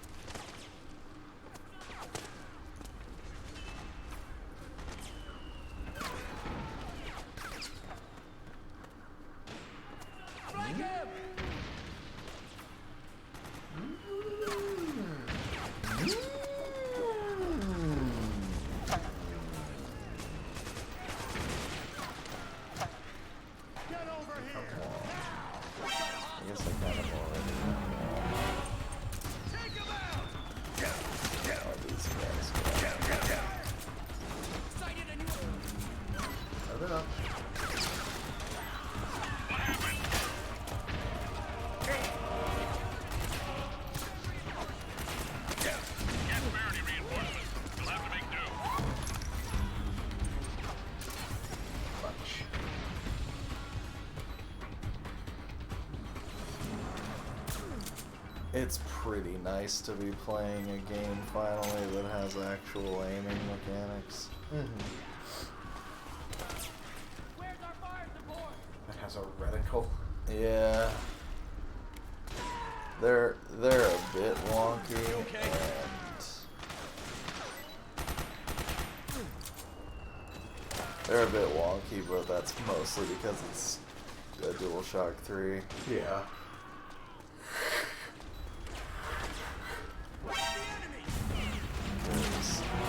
It's pretty nice to be playing a game finally that has actual aiming mechanics. It has a reticle. Yeah. They're a bit wonky and they're a bit wonky, but that's mostly because it's a DualShock 3. Yeah.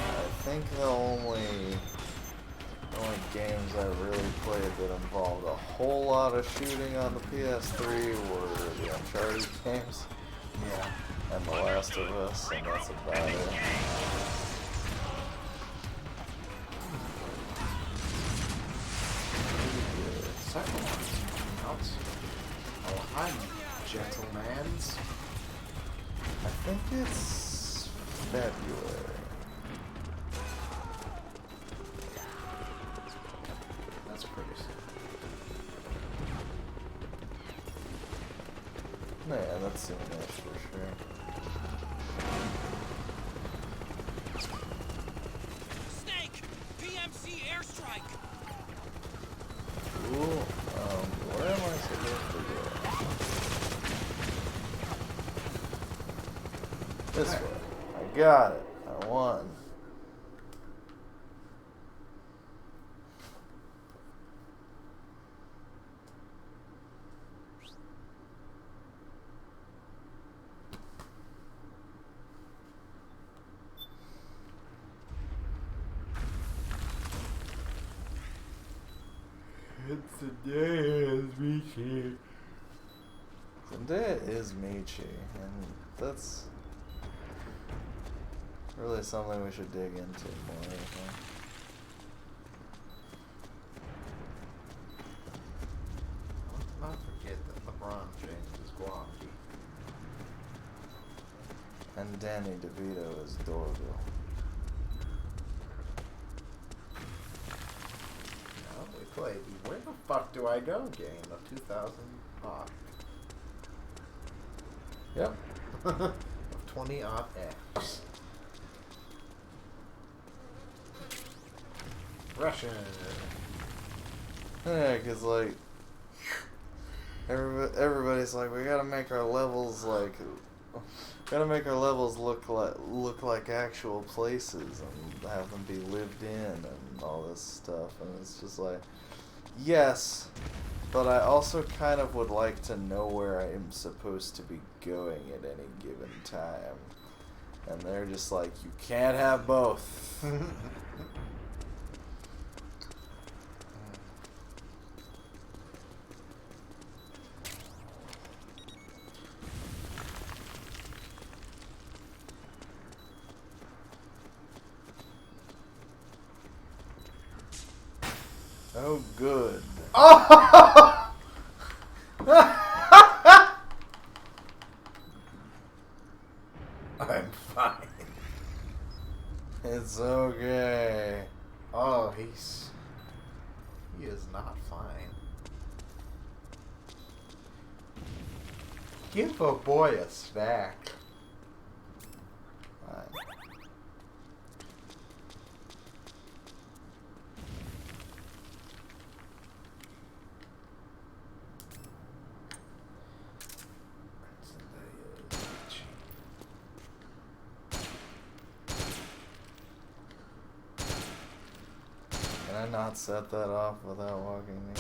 I think the only games I really played that involved a whole lot of shooting on the PS3 were the Uncharted games. Yeah. And The Last of Us, and that's about it. Second one out. Oh, hi, gentlemans. I think it's February. That's pretty soon. Yeah, that's soon-ish for sure. Snake! PMC airstrike! Cool. Where am I supposed to go? This way. I got it. I won. Zendaya is Michi, and that's really something we should dig into more, I think. Let's not forget that LeBron James is Guampi. And Danny DeVito is Dorville. No, we played Where the Fuck Do I Go game of 2005. Yep. Of 20-odd X. Russian. Yeah, because, like, everybody's like, we gotta make our levels, like, look like actual places and have them be lived in and all this stuff. And it's just like, yes, but I also kind of would like to know where I am supposed to be going at any given time. And they're just like, you can't have both. Oh, good. Oh! I'm fine. It's okay. Oh, he is not fine. Give a boy a snack. Fine. Can I not set that off without walking me?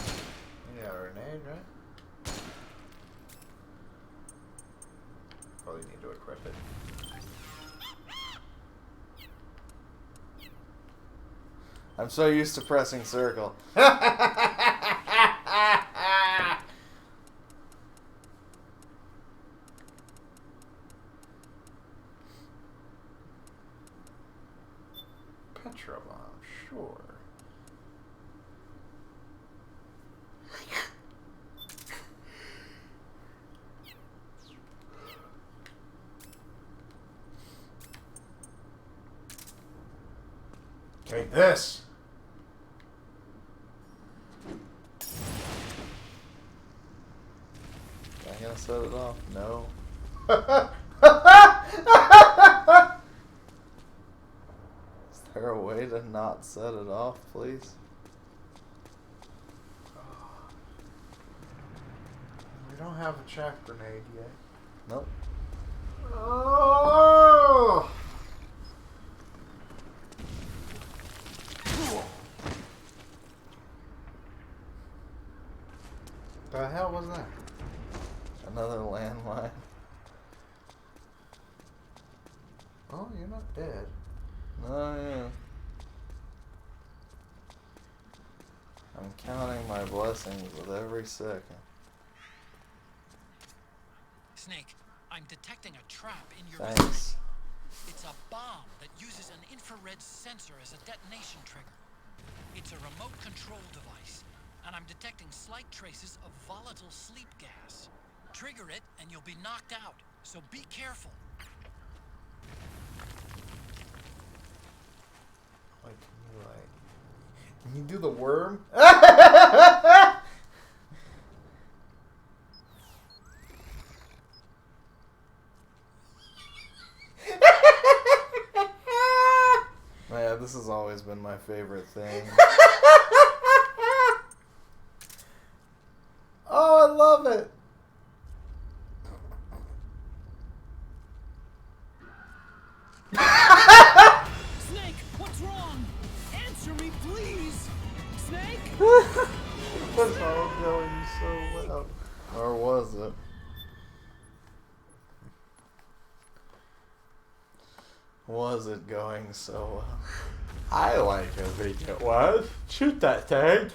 Yeah, Renee, right? Probably need to equip it. I'm so used to pressing circle. Petrobomb, sure. Take this! Am I gonna set it off? No. Is there a way to not set it off, please? We don't have a chaff grenade yet. Nope. Oh! The hell was that? Another landmine. Oh, you're not dead. Oh, yeah. I'm counting my blessings with every second. Snake, I'm detecting a trap in your Thanks. vicinity. It's a bomb that uses an infrared sensor as a detonation trigger. It's a remote control device, and I'm detecting slight traces of volatile sleep gas. Trigger it, and you'll be knocked out, so be careful. Like, can you do the worm? Yeah, this has always been my favorite thing. Oh, I love it. Snake, what's wrong? Answer me, please! Snake? That's all going so well. Or was it? Was it going so well? I like how big it was. Shoot that thing.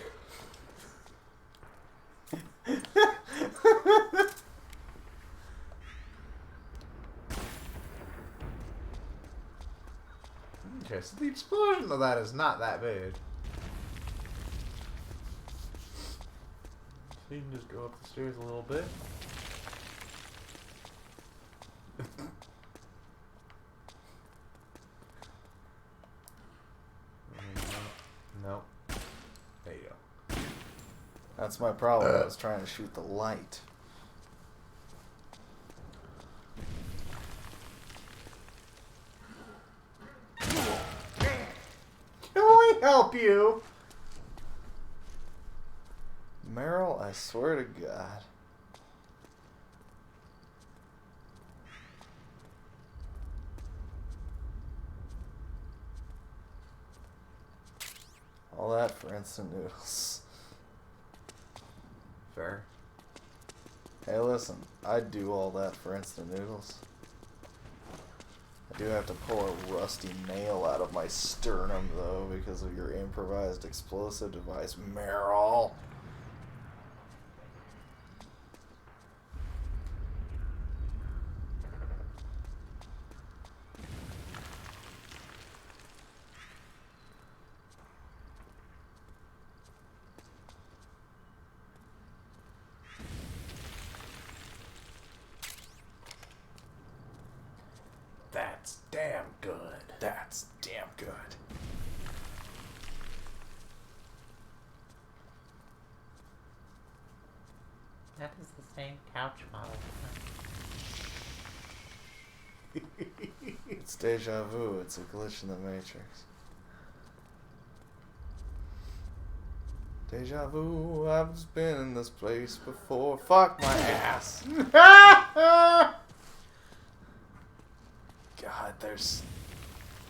Okay, so the explosion of that is not that big. So you can just go up the stairs a little bit. No. There you go. That's my problem. I was trying to shoot the light. Can we help you? Meryl, I swear to God. All that for instant noodles. Fair. Hey, listen, I'd do all that for instant noodles. I do have to pull a rusty nail out of my sternum, though, because of your improvised explosive device, Meryl. That's damn good. That's damn good. That is the same couch model. It's deja vu. It's a glitch in the Matrix. Deja vu. I've been in this place before. Fuck my ass. God, there's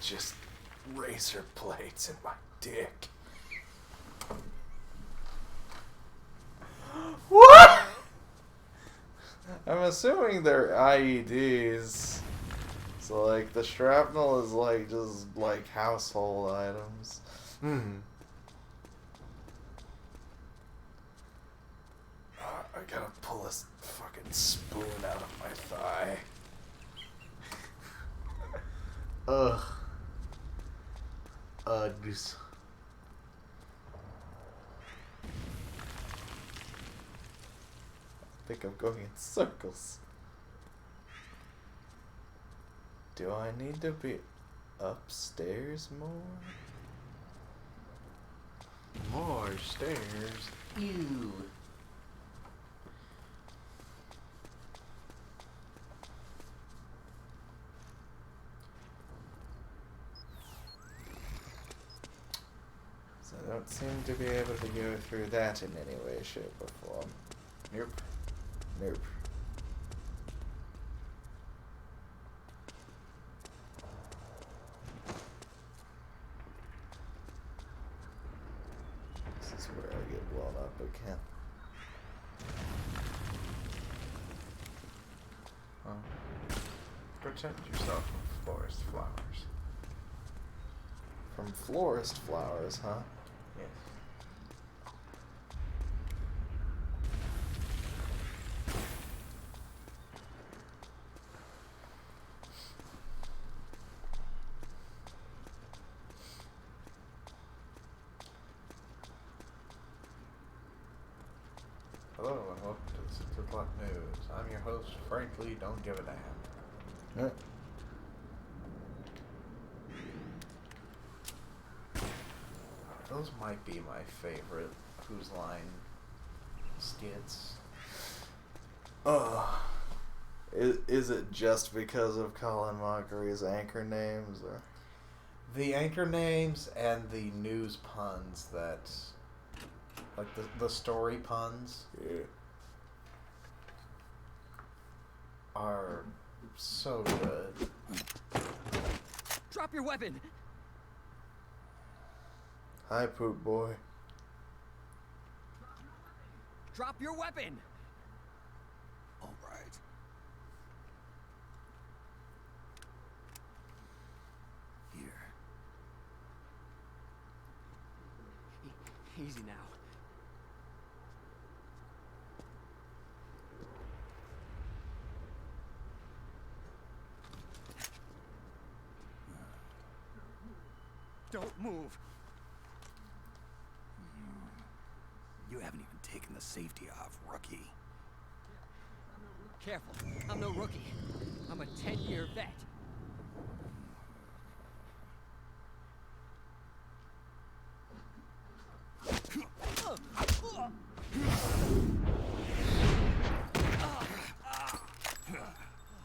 just razor blades in my dick. What? I'm assuming they're IEDs. So, like, the shrapnel is, like, just, like, household items. Hmm. I gotta pull this fucking spoon out of my thigh. Ugh. Uggs. I think I'm going in circles. Do I need to be upstairs more? More stairs. Ew. don't seem to be able to go through that in any way, shape, or form. Nope. Nope. This is where I get blown up again. Protect yourself from forest flowers. From florist flowers, huh? Yes. Hello and welcome to the 6 o'clock news. I'm your host, frankly, don't give a damn. Yeah. Those might be my favorite Who's Line skits. Is it just because of Colin Mockery's anchor names, or? The anchor names and the news puns that, like the story puns, Yeah. are so good. Drop your weapon! Hi, poop boy. Drop your weapon! All right. Here. Easy now. Don't move. You haven't even taken the safety off, rookie. Careful. I'm no rookie. I'm a 10-year vet.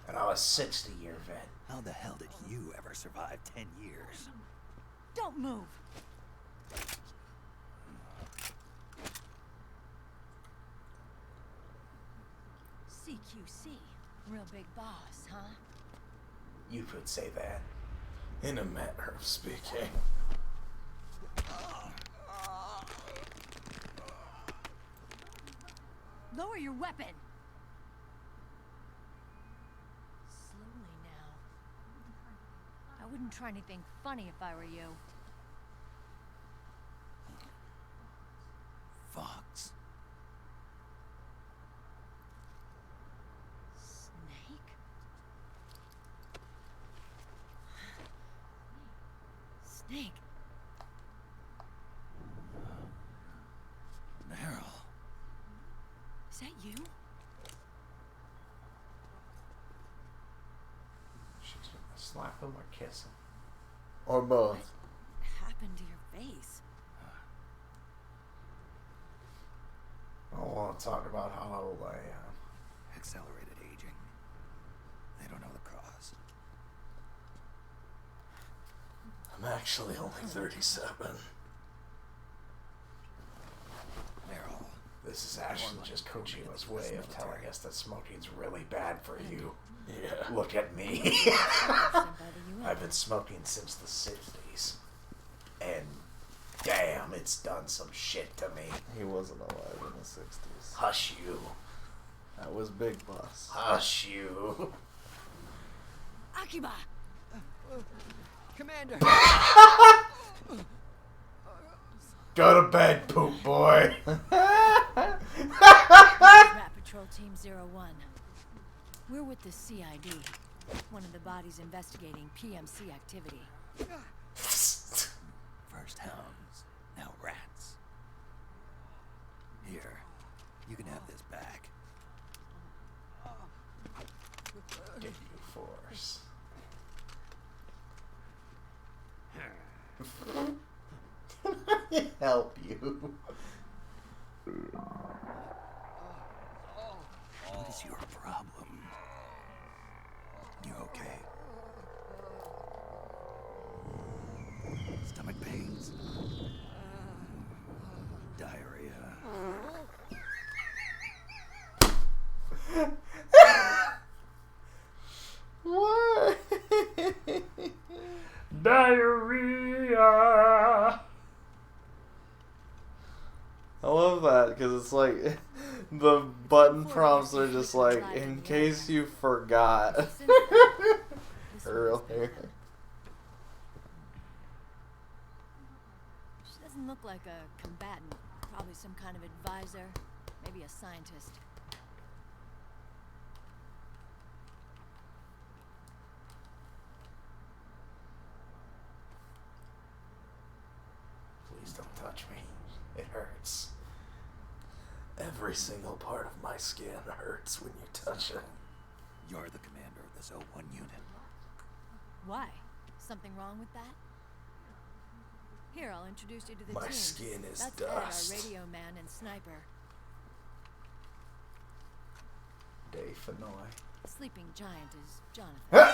And I'm a 60-year vet. How the hell did you ever survive 10 years? Don't move. CQC, real big boss, huh? You could say that. In a manner of speaking. Lower your weapon. Slowly now. I wouldn't try anything funny if I were you. Fox. Snake? Snake? Meryl. Is that you? She's gonna slap him or kiss him. Or both. What happened to your face? I don't want to talk about how old I am. Accelerated aging. They don't know the cause. I'm actually only 37. Meryl. This is actually just Kojima's way of telling us that smoking's really bad for you. Yeah. Look at me. I've been smoking since the 60s. And damn, it's done some shit to me. He wasn't alive in the 60s. Hush you. That was Big Boss. Hush you. Akiba! Commander! Go to bed, poop boy. Rat Patrol Team 01. We're with the CID, one of the bodies investigating PMC activity. First hounds, now rats. Here, you can have this back. Give you force. Help you. What is your problem? You okay? Stomach pains? love that because it's like the button prompts are just like, in case you forgot. Earlier. She doesn't look like a combatant. Probably some kind of advisor. Maybe a scientist. Please don't touch me. It hurts. Every single part of my skin hurts when you touch it. You're the commander of this O1 unit. Why? Something wrong with that? Here, I'll introduce you to the My team. skin is That's dust. Ed, our radio man and sniper. Dave Fenoy. Sleeping giant is Jonathan.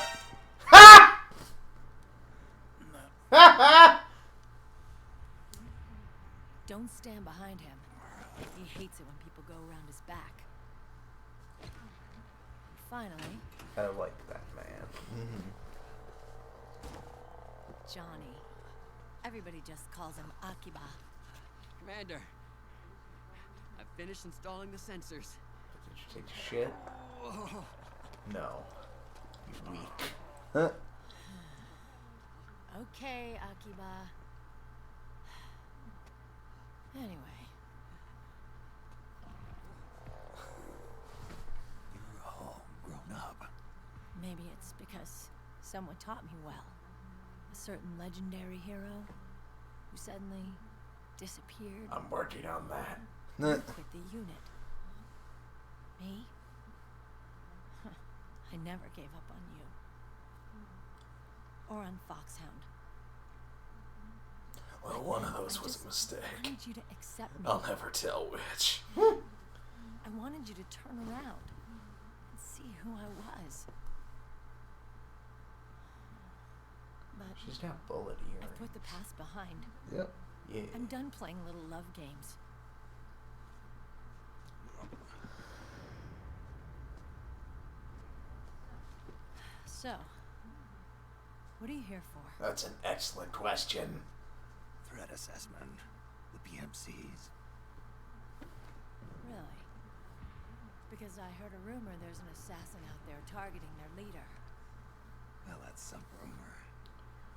Don't stand behind him. He hates it when people go around his back. And finally, I like that man. Johnny. Everybody just calls him Akiba. Commander, I've finished installing the sensors. Did you take a shit? Whoa. No. You weak. Okay, Akiba. Anyway. You're all grown up. Maybe it's because someone taught me well. A certain legendary hero who suddenly disappeared. I'm working on that. Quit the unit. Me? I never gave up on you. Or on Foxhound. Well, one of those was a mistake. I wanted you to accept me. I'll never tell which. I wanted you to turn around and see who I was. But She's got bullet I earrings. put the past behind. Yep. Yeah. I'm done playing little love games. So, what are you here for? That's an excellent question. Threat assessment. The PMCs. Really? Because I heard a rumor there's an assassin out there targeting their leader. Well, that's some rumor.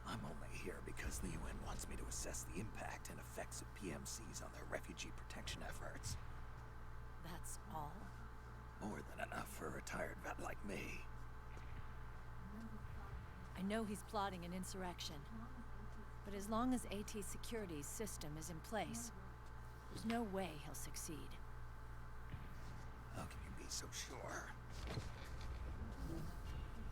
I'm only here because the UN wants me to assess the impact and effects of PMCs on their refugee protection efforts. That's all? More than enough for a retired vet like me. I know he's plotting an insurrection. But as long as AT Security's system is in place, there's no way he'll succeed. How can you be so sure?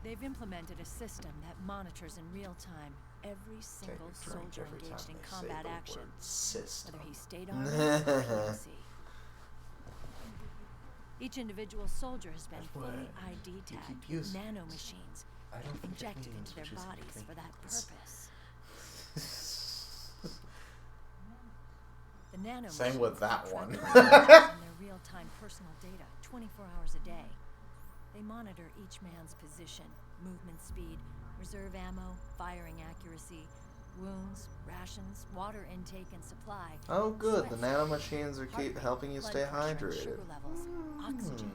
They've implemented a system that monitors in real time every single soldier engaged in combat action, whether he stayed on or PMC. Each individual soldier has been fully ID tagged with Nano-Machines injected into their bodies for that purpose. The Nano-Machines Same with that track one. their real-time personal data 24 hours a day. They monitor each man's position, movement speed, reserve ammo, firing accuracy, wounds, rations, water intake and supply. Oh, good. The sweat, Nano-Machines are heart rate, helping you blood stay pressure, hydrated. Sugar levels, oxygen.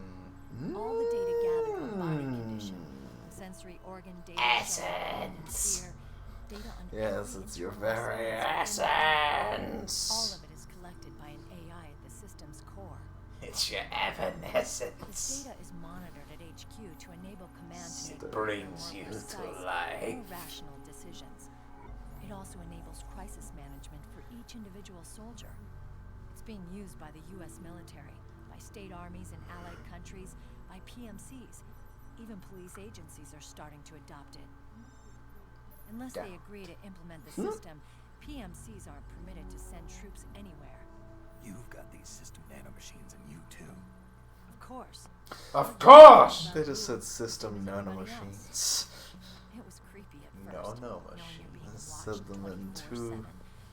All the data gathered on body condition, on sensory organ data, Essence. fear, data on Yes, every it's your internal very cell. essence. All of it is collected by an AI at the system's core. It's your This evanescence. data is monitored at HQ to enable command to It make brings more you precise, to life. more rational decisions. It also enables crisis management for each individual soldier. It's being used by the U.S. military, by state armies in allied countries, by PMCs. Even police agencies are starting to adopt it. Unless they agree to implement the system, PMCs aren't permitted to send troops anywhere. You've got these system nanomachines in you too. Of course. Of course! They just said system Nano-Machines. It was creepy at first. Nano-Machines. They said them in 24/7, two.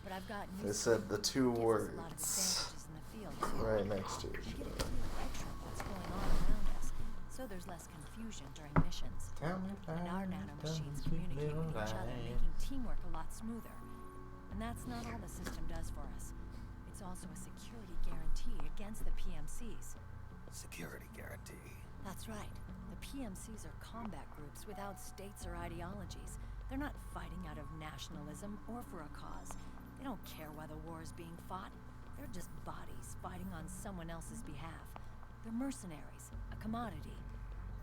but I've gotten They used to said it. the two It gives us a lot of words advantages in the field, too. right next to You each get a other. clear picture of what's going on around us, so there's less confusion during missions. And our nanomachines communicate with each other, making teamwork a lot smoother. And that's not all the system does for us. It It's also a security guarantee against the PMCs. Security guarantee. That's right. The PMCs are combat groups without states or ideologies. They're not fighting out of nationalism or for a cause. They don't care why the war is being fought. They're just bodies fighting on someone else's behalf. They're mercenaries, a commodity.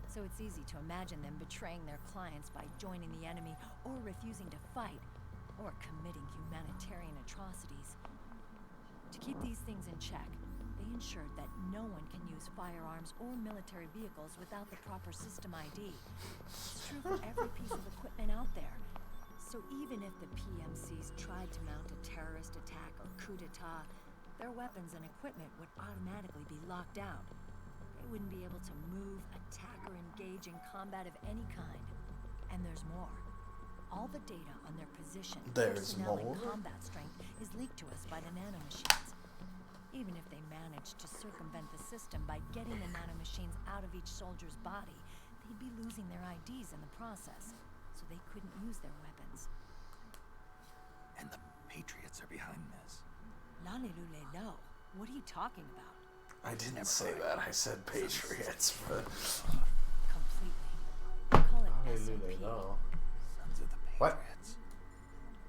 So it's easy to imagine them betraying their clients by joining the enemy or refusing to fight, or committing humanitarian atrocities. To keep these things in check, they ensured that no one can use firearms or military vehicles without the proper system ID. It's true for every piece of equipment out there. So even if the PMCs tried to mount a terrorist attack or coup d'etat, their weapons and equipment would automatically be locked out. They wouldn't be able to move, attack, or engage in combat of any kind. And there's more. All the data on their position, personnel, and combat strength is leaked to us by the Nano-Machines. Even if they managed to circumvent the system by getting the Nano-Machines out of each soldier's body, they'd be losing their IDs in the process, so they couldn't use their weapons. And the Patriots are behind this. Lalilulelo, what are you talking about? I didn't say that. I said Patriots, but Completely. They call it SOP. Sons of the What? Patriots.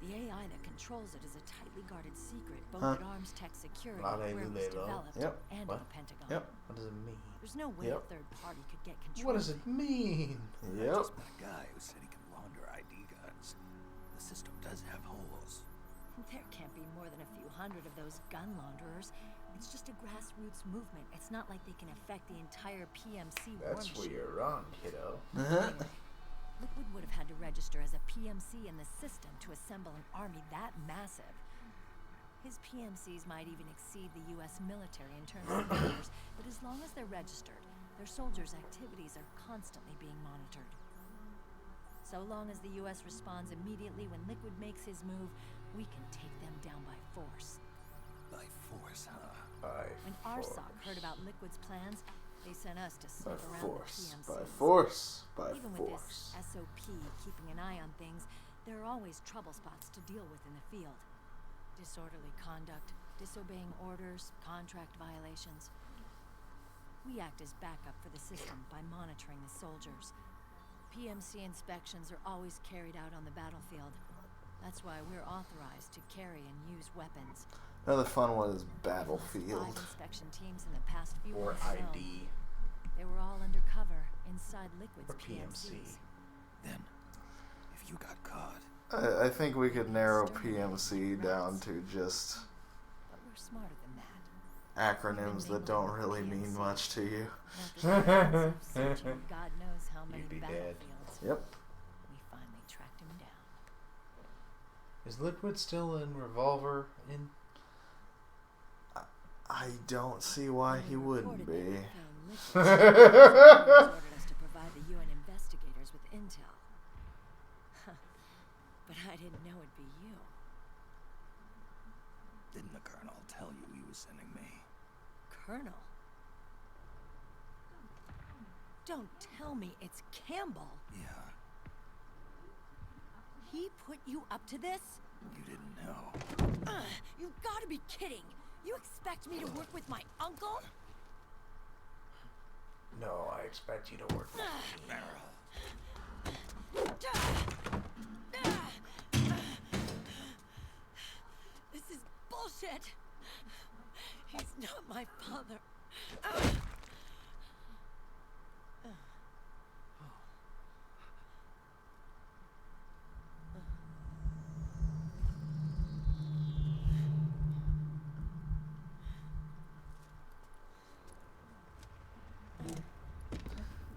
The AI that controls it is a tightly guarded secret, both at Arms Tech Security, where it was developed, and at the Pentagon. Yep. What does it mean? There's no way a third party could get control. What does it mean? I just met a guy who said he can launder ID guns. The system does have holes. There can't be more than a few hundred of those gun launderers. It's just a grassroots movement. It's not like they can affect the entire PMC war That's where machine. you're wrong, kiddo. Anyway, Liquid would have had to register as a PMC in the system to assemble an army that massive. His PMCs might even exceed the U.S. military in terms of numbers, but as long as they're registered, their soldiers' activities are constantly being monitored. So long as the U.S. responds immediately when Liquid makes his move, we can take them down by force. By force, huh? When RSOC heard about Liquid's plans, they sent us to sniff around the PMCs. By force. Even with this SOP keeping an eye on things, there are always trouble spots to deal with in the field. Disorderly conduct, disobeying orders, contract violations. We act as backup for the system by monitoring the soldiers. PMC inspections are always carried out on the battlefield. That's why we're authorized to carry and use weapons. Another fun one is 5 Battlefield. inspection teams in the past few Or months alone. ID. They were all undercover inside Liquid's Or PMC. PMCs. Then, if you got caught, I think we could narrow PMC down to just But we're smarter than that. acronyms that don't really mean much to you. After searching God knows how many You'd be dead. battlefields, Yep. we finally tracked him down. Is Liquid still in Revolver in? I don't see why he wouldn't be. Ordered us to provide the UN investigators with intel. But I didn't know it'd be you. didn't the Colonel tell you he was sending me? Colonel? Don't tell me it's Campbell. Yeah, He put you up to this? you didn't know. You've got to be kidding. You expect me to work with my uncle? No, I expect you to work with me. This is bullshit. He's not my father.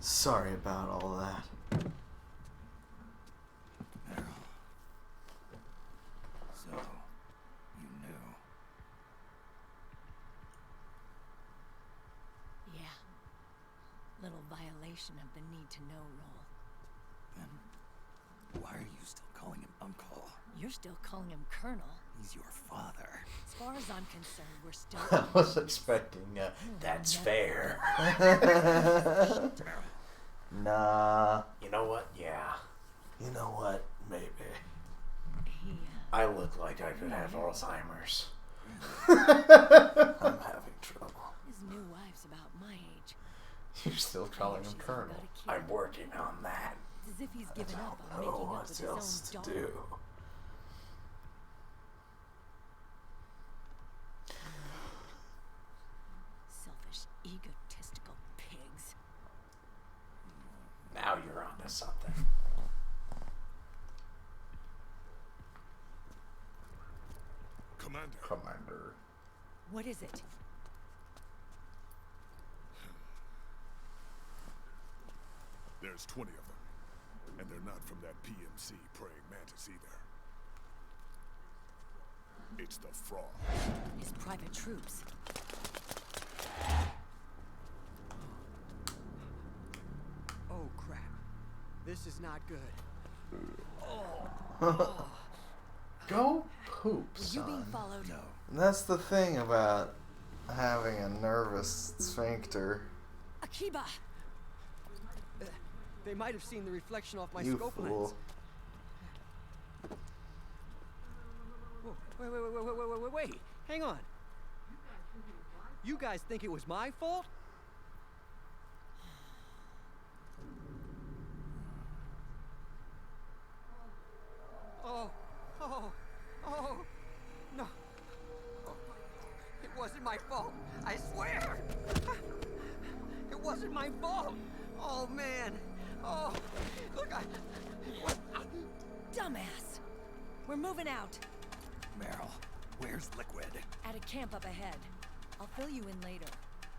Sorry about all that. Meryl. So, you knew. Yeah. Little violation of the need-to-know rule. Then, why are you still calling him Uncle? You're still calling him Colonel. He's your father. As far as I'm concerned, we're still... I was expecting that's fair. Nah. You know what? Yeah. You know what? Maybe. He, I look like I could have Alzheimer's. I'm having trouble. His new wife's about my age. You're still calling him Colonel. I'm working on that. It's as if he's I given up on don't know making up what with else his to own do. daughter. Selfish, egotistical pigs. Now you're onto something. Commander. What is it? There's 20 of them, and they're not from that PMC praying mantis either. It's the Frog. His private troops. Oh, crap. This is not good. Go poop, Were you being son. followed? No. And that's the thing about having a nervous sphincter. Akiba! They might have seen the reflection off my You scope fool. lens. Whoa, wait. Hang on. You guys think it was my fault? Oh, no. It wasn't my fault. I swear. It wasn't my fault. Oh, man. Oh, look, Dumbass! We're moving out. Meryl, where's Liquid? At a camp up ahead. I'll fill you in later.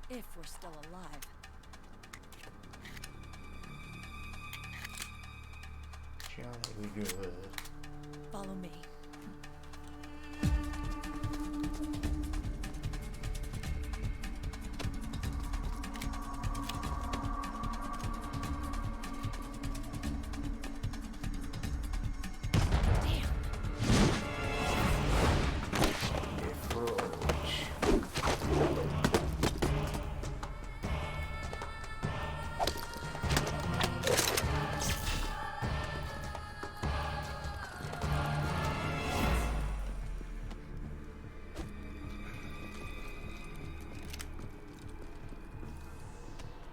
If we're still alive. Jolly good. Follow me.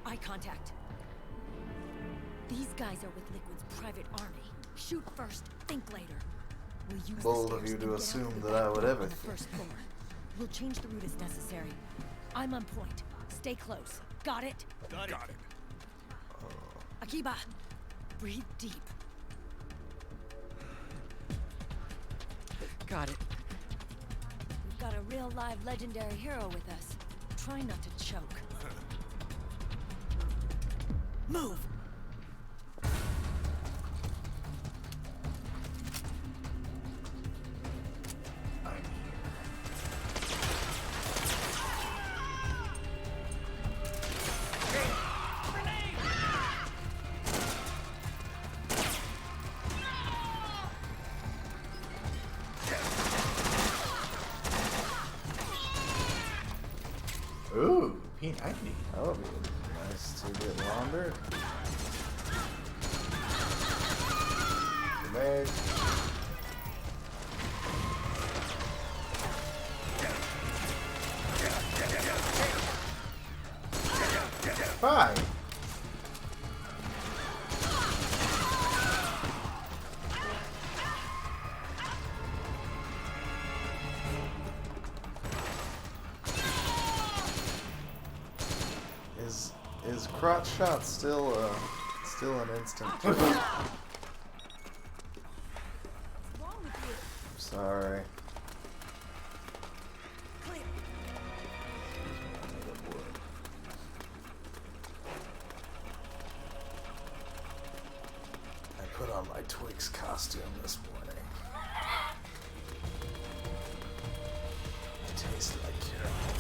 Eye contact. These guys are with Liquid's private army. Shoot first, think later. We'll use Bold the of stairs you and to get out assume through the that I back would door ever on the think. first floor. We'll change the route as necessary. I'm on point. Stay close. Got it? Got it. Akiba, breathe deep. got it. We've got a real live legendary hero with us. Try not to choke. Move! Ooh, P90. That would be nice to get laundered. Meg. Bye. Is crotch shot still an instant kill? I'm sorry. I put on my Twix costume this morning. I taste like caramel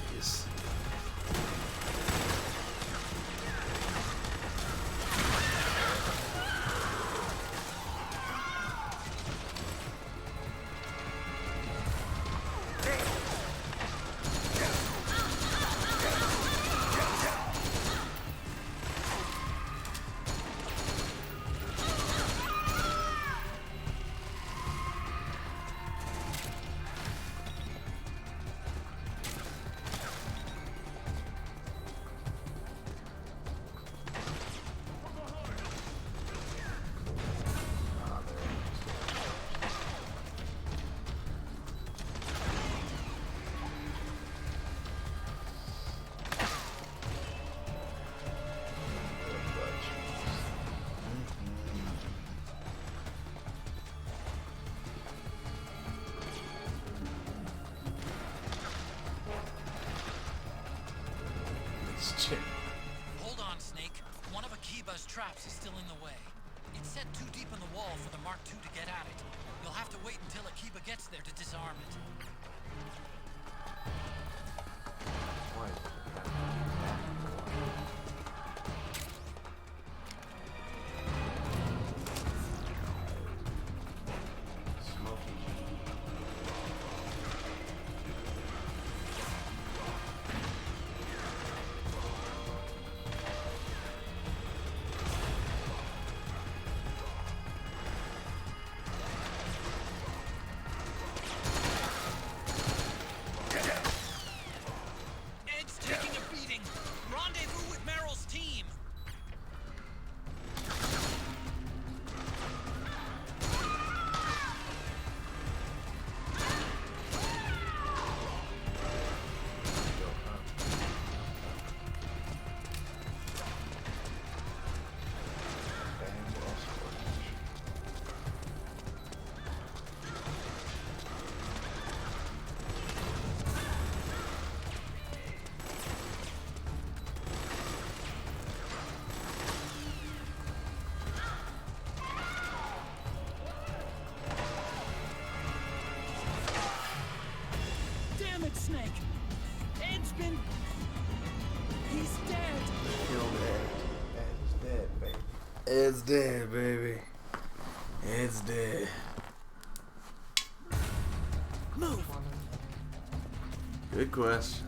cookies. question. Hold on, Snake. One of Akiba's traps is still in the way. It's set too deep in the wall for the Mark II to get at it. You'll have to wait until Akiba gets there to disarm it. Ed's taking a beating. Rendezvous with Meryl's team. Damn it, Snake! Ed's been... He's dead! Killed Ed. Ed's dead, baby. It's dead, baby. It's dead. Move! Good question.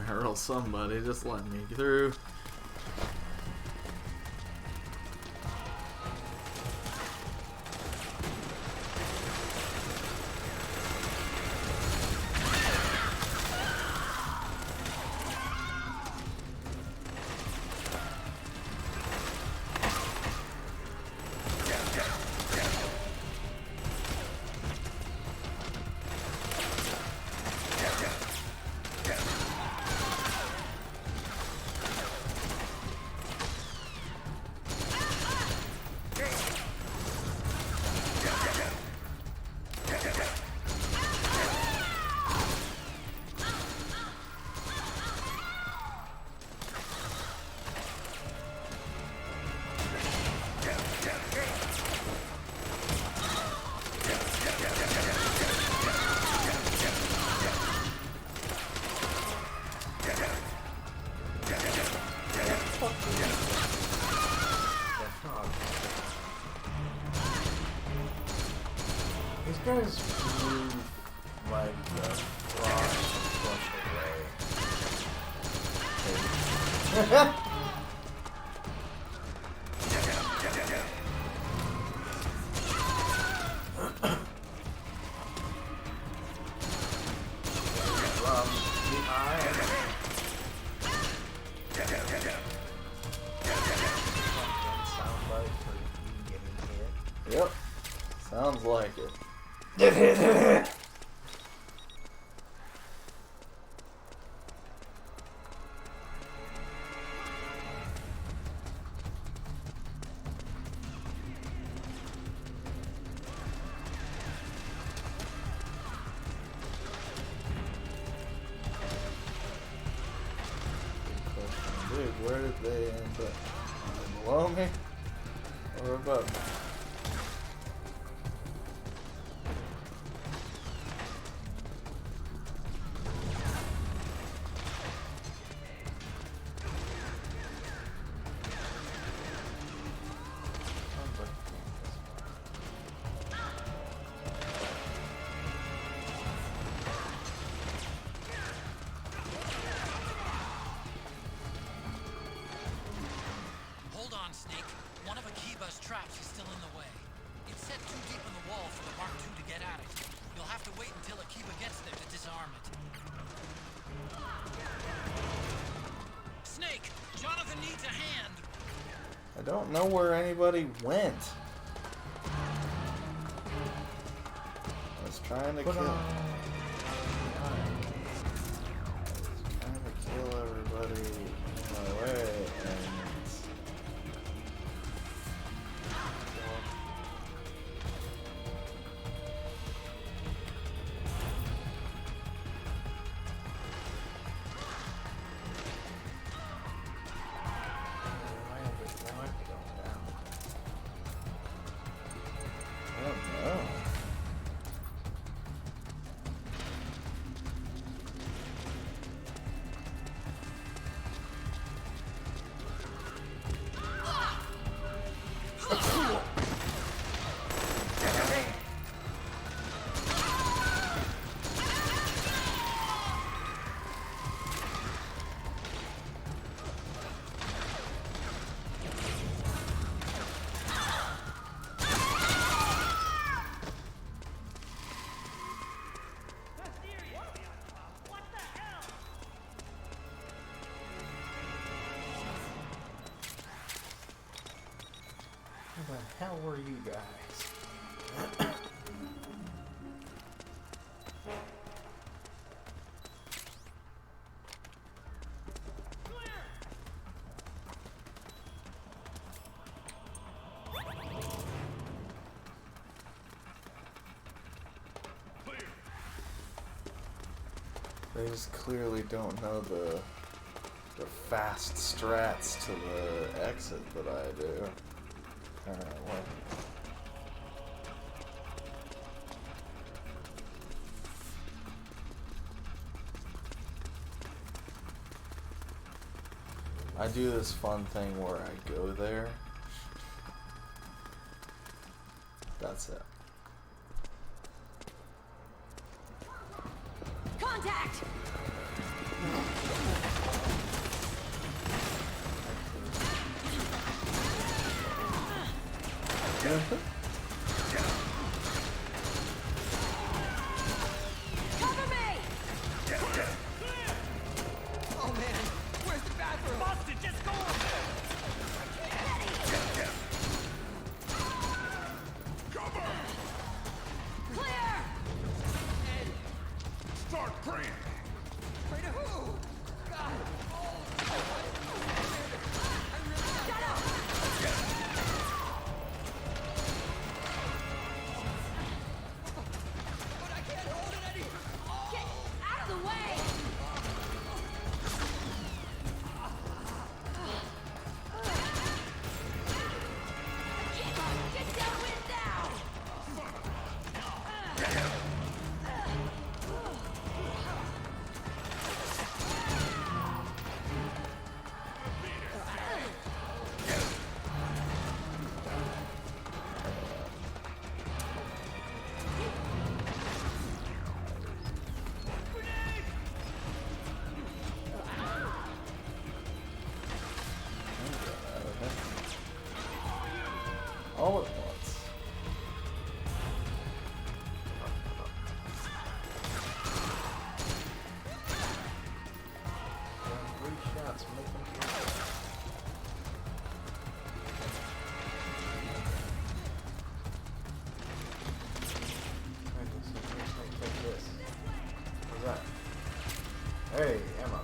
Meryl somebody, just let me through. These guys move like the frost flushed away. Yep. Sounds like it. being, but below me or above me? Hold on, Snake. One of Akiba's traps is still in the way. It's set too deep in the wall for the Mark II to get at it. You'll have to wait until Akiba gets there to disarm it. Snake! Jonathan needs a hand! I don't know where anybody went. I was trying to kill. I was trying to kill everybody in my way, and I don't know. Who the hell were you guys? They just clearly don't know the fast strats to the exit that I do. Apparently. I do this fun thing where I go there. That's it. Contact! Cover me! Oh man, where's the bathroom? Busted, just go! Clear! Start praying! Pray to who? God! Shut up! But I can't hold it any... Get out of the way! Get downwind now! All at once. Three shots, make them count. Take this. What's that? Hey, ammo.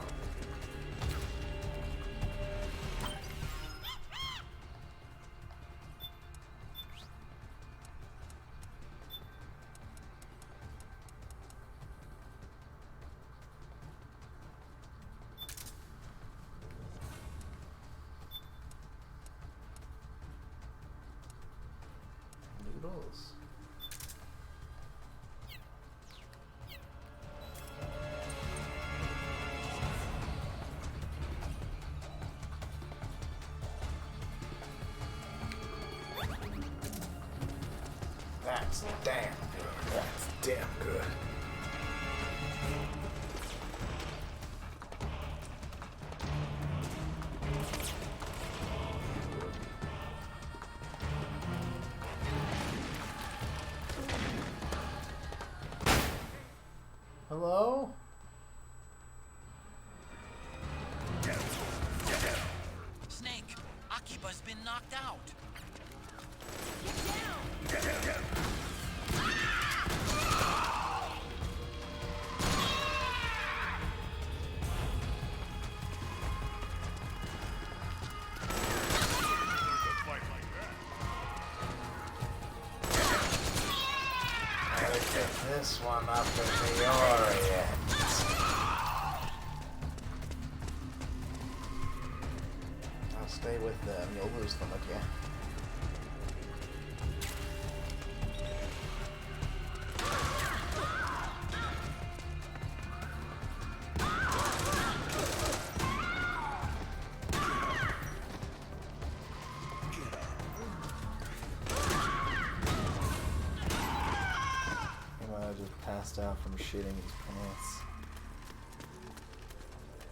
noodles. That's damn good. That's damn good. Hello? Snake, Akiba's been knocked out. Gotta get this one up in the Orient. Now stay with them, you'll lose them again. He might have just passed out from shitting his pants.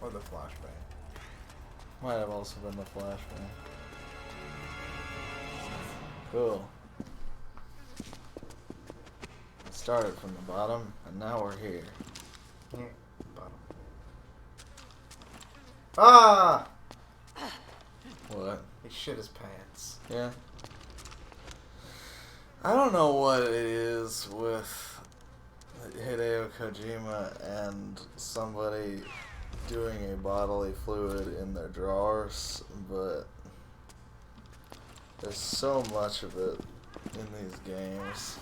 Or the flashbang. Might have also been the flashbang. Cool. It started from the bottom, and now we're here. Yeah, bottom. Ah! What? He shit his pants. Yeah. I don't know what it is with Hideo Kojima and somebody doing a bodily fluid in their drawers, but there's so much of it in these games.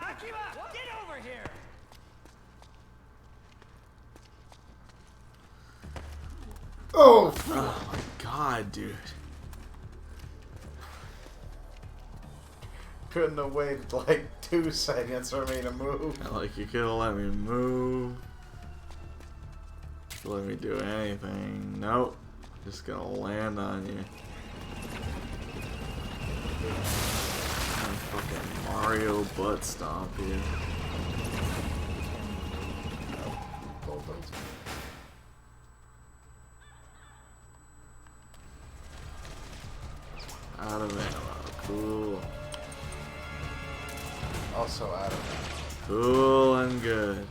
Akiba, get over here! Oh my god, dude. Couldn't have waited like 2 seconds for me to move. Like, you could have let me move. Let me do anything. Nope. Just gonna land on you. I'm fucking Mario butt stomp you. Out of ammo. Cool. Also out of Cool and good.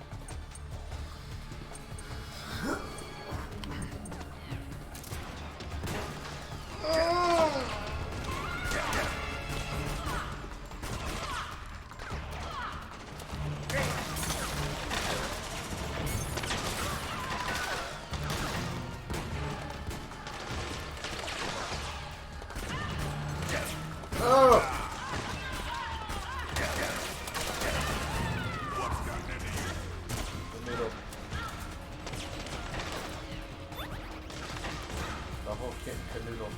Canoodle.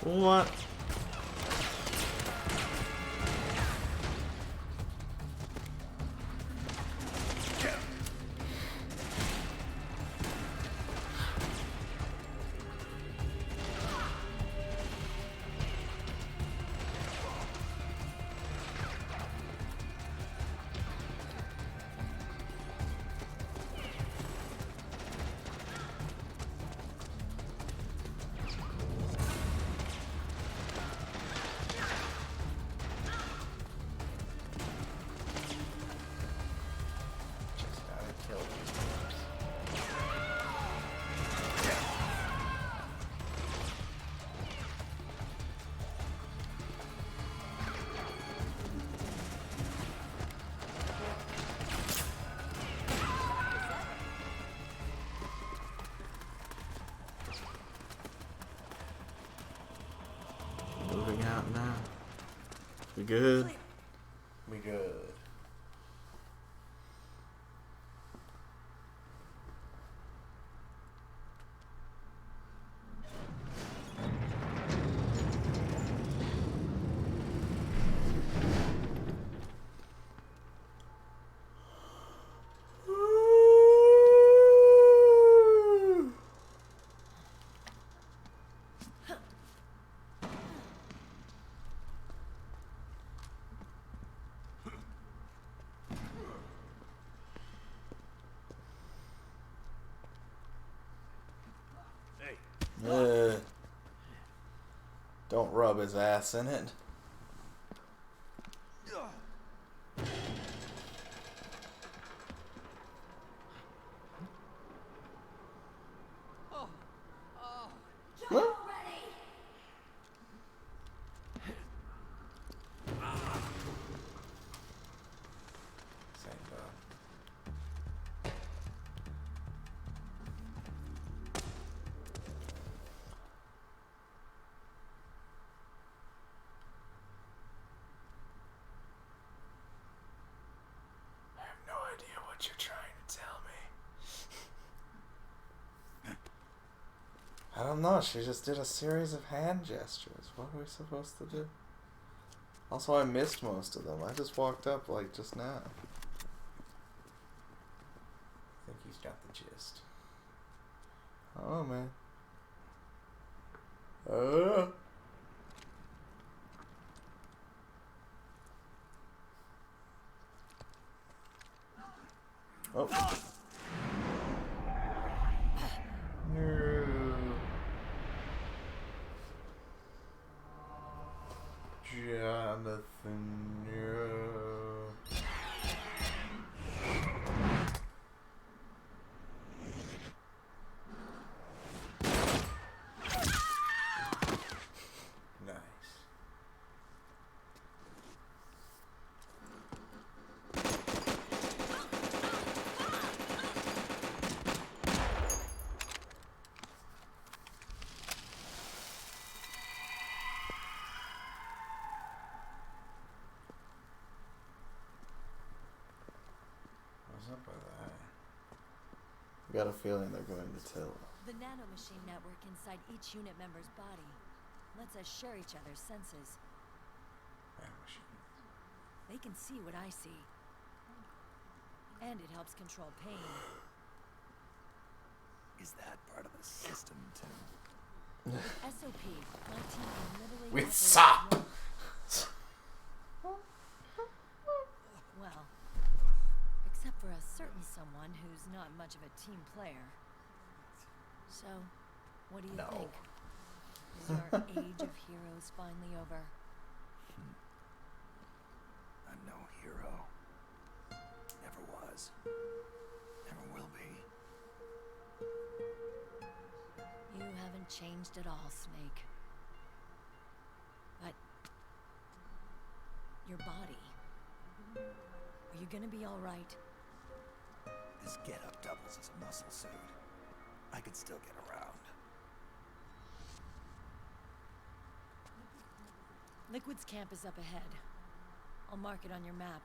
What? Moving out now. We good? We good. Don't rub his ass in it. What? You're trying to tell me. I don't know. She just did a series of hand gestures. What are we supposed to do? Also, I missed most of them. I just walked up like just now. I think he's got the gist. Oh man. Oh. No. Jonathan, no. Nice. What's up with that? Got a feeling they're going to tell. The Nano-Machine network inside each unit member's body lets us share each other's senses. Nano-Machines. They can see what I see. And it helps control pain. Is that part of the system, too? SOP, my team can literally With operate SOP. Well, except for a certain someone who's not much of a team player. So, what do you think? Is your age of heroes finally over? I'm no hero. Never was. Never will be. You haven't changed at all, Snake. But your body. Are you gonna be all right? This get-up doubles as a muscle suit. I could still get around. Liquid's camp is up ahead. I'll mark it on your map.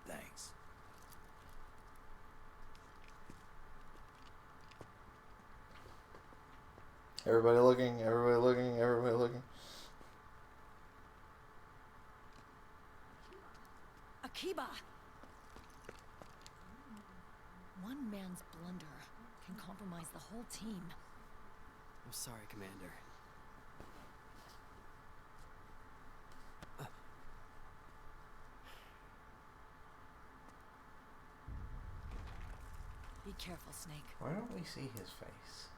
Thanks. Everybody looking, everybody looking, everybody looking. Akiba! One man's blunder can compromise the whole team. I'm sorry, Commander. Be careful, Snake. Why don't we see his face?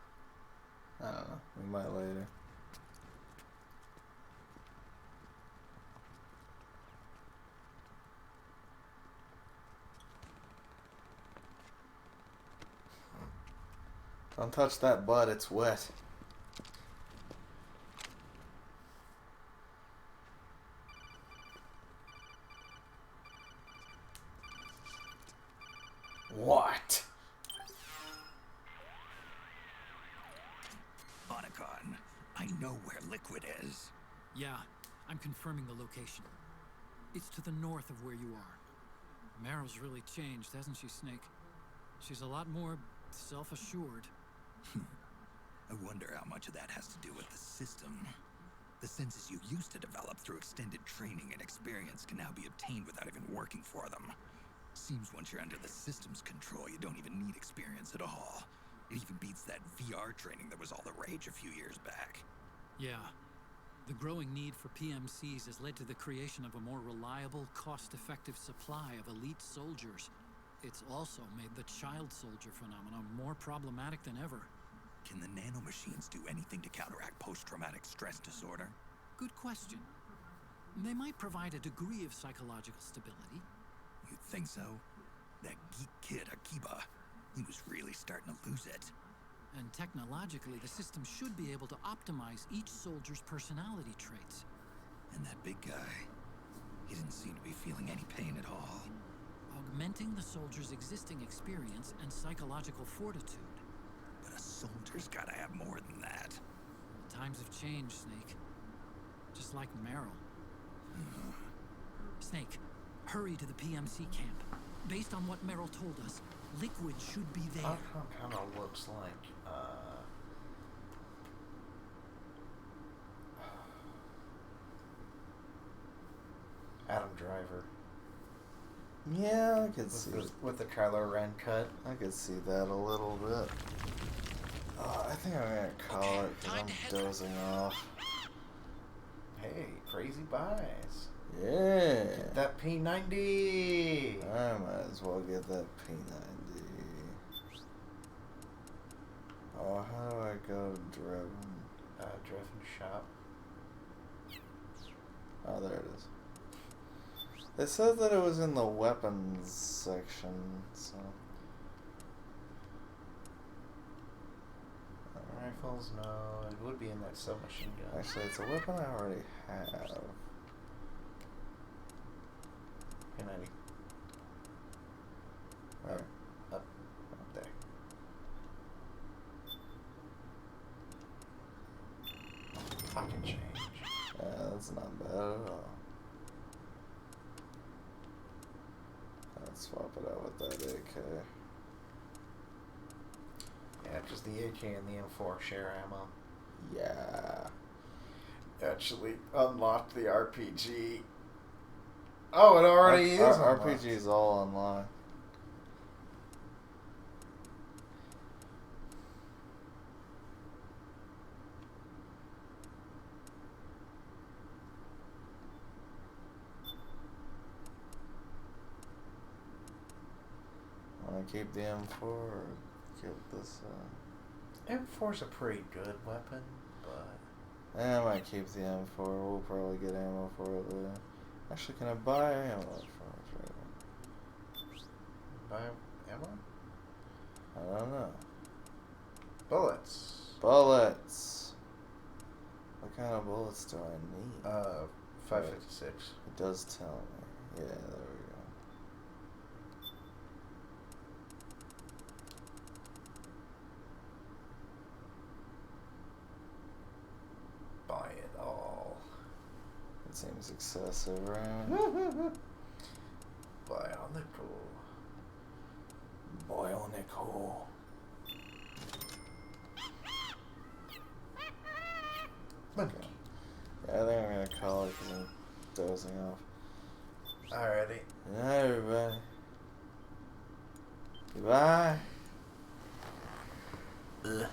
I don't know. We might later. Don't touch that butt, it's wet. What? Otacon, I know where Liquid is. Yeah, I'm confirming the location. It's to the north of where you are. Meryl's really changed, hasn't she, Snake? She's a lot more self-assured. I wonder how much of that has to do with the system. The senses you used to develop through extended training and experience can now be obtained without even working for them. Seems once you're under the system's control, you don't even need experience at all. It even beats that VR training that was all the rage a few years back. Yeah. The growing need for PMCs has led to the creation of a more reliable, cost-effective supply of elite soldiers. It's also made the child soldier phenomenon more problematic than ever. Can the Nano-Machines do anything to counteract post-traumatic stress disorder? Good question. They might provide a degree of psychological stability. You'd think so? That geek kid, Akiba, he was really starting to lose it. And technologically, the system should be able to optimize each soldier's personality traits. And that big guy, he didn't seem to be feeling any pain at all. Augmenting the soldier's existing experience and psychological fortitude. But a soldier's gotta have more than that. Times have changed, Snake. Just like Meryl. Snake, hurry to the PMC camp. Based on what Meryl told us, liquid should be there. Kind of looks like, Adam Driver. Yeah, I could see with the Kylo Ren cut. I could see that a little bit. I think I'm gonna call it because I'm dozing off. Hey, crazy buys. Yeah. Get that P90. I might as well get that P90. Oh, how do I go to Driven? Driven shop. Oh, there it is. They said that it was in the weapons section, so. Rifles, no. It would be in that submachine gun. Actually, it's a weapon I already have. P90. Where? Up there. Pocket change. Yeah, that's not bad at all. Let's swap it out with that AK. Yeah, just the AK and the M4 share ammo. Yeah. Actually unlocked the RPG. Oh, it already is. RPG is all online. Want to keep the M4 or get this? M4's a pretty good weapon, but I might keep the M4. We'll probably get ammo for it later. Actually, can I buy ammo for it? Buy ammo? I don't know. Bullets. Bullets. What kind of bullets do I need? 556. It does tell me. Yeah, there we go. Buy it all. It seems excessive, right? Bionicle. Bionicle. Okay. Yeah, I think I'm gonna call it because I'm dozing off. Alrighty. Good night, everybody. Goodbye. Ugh.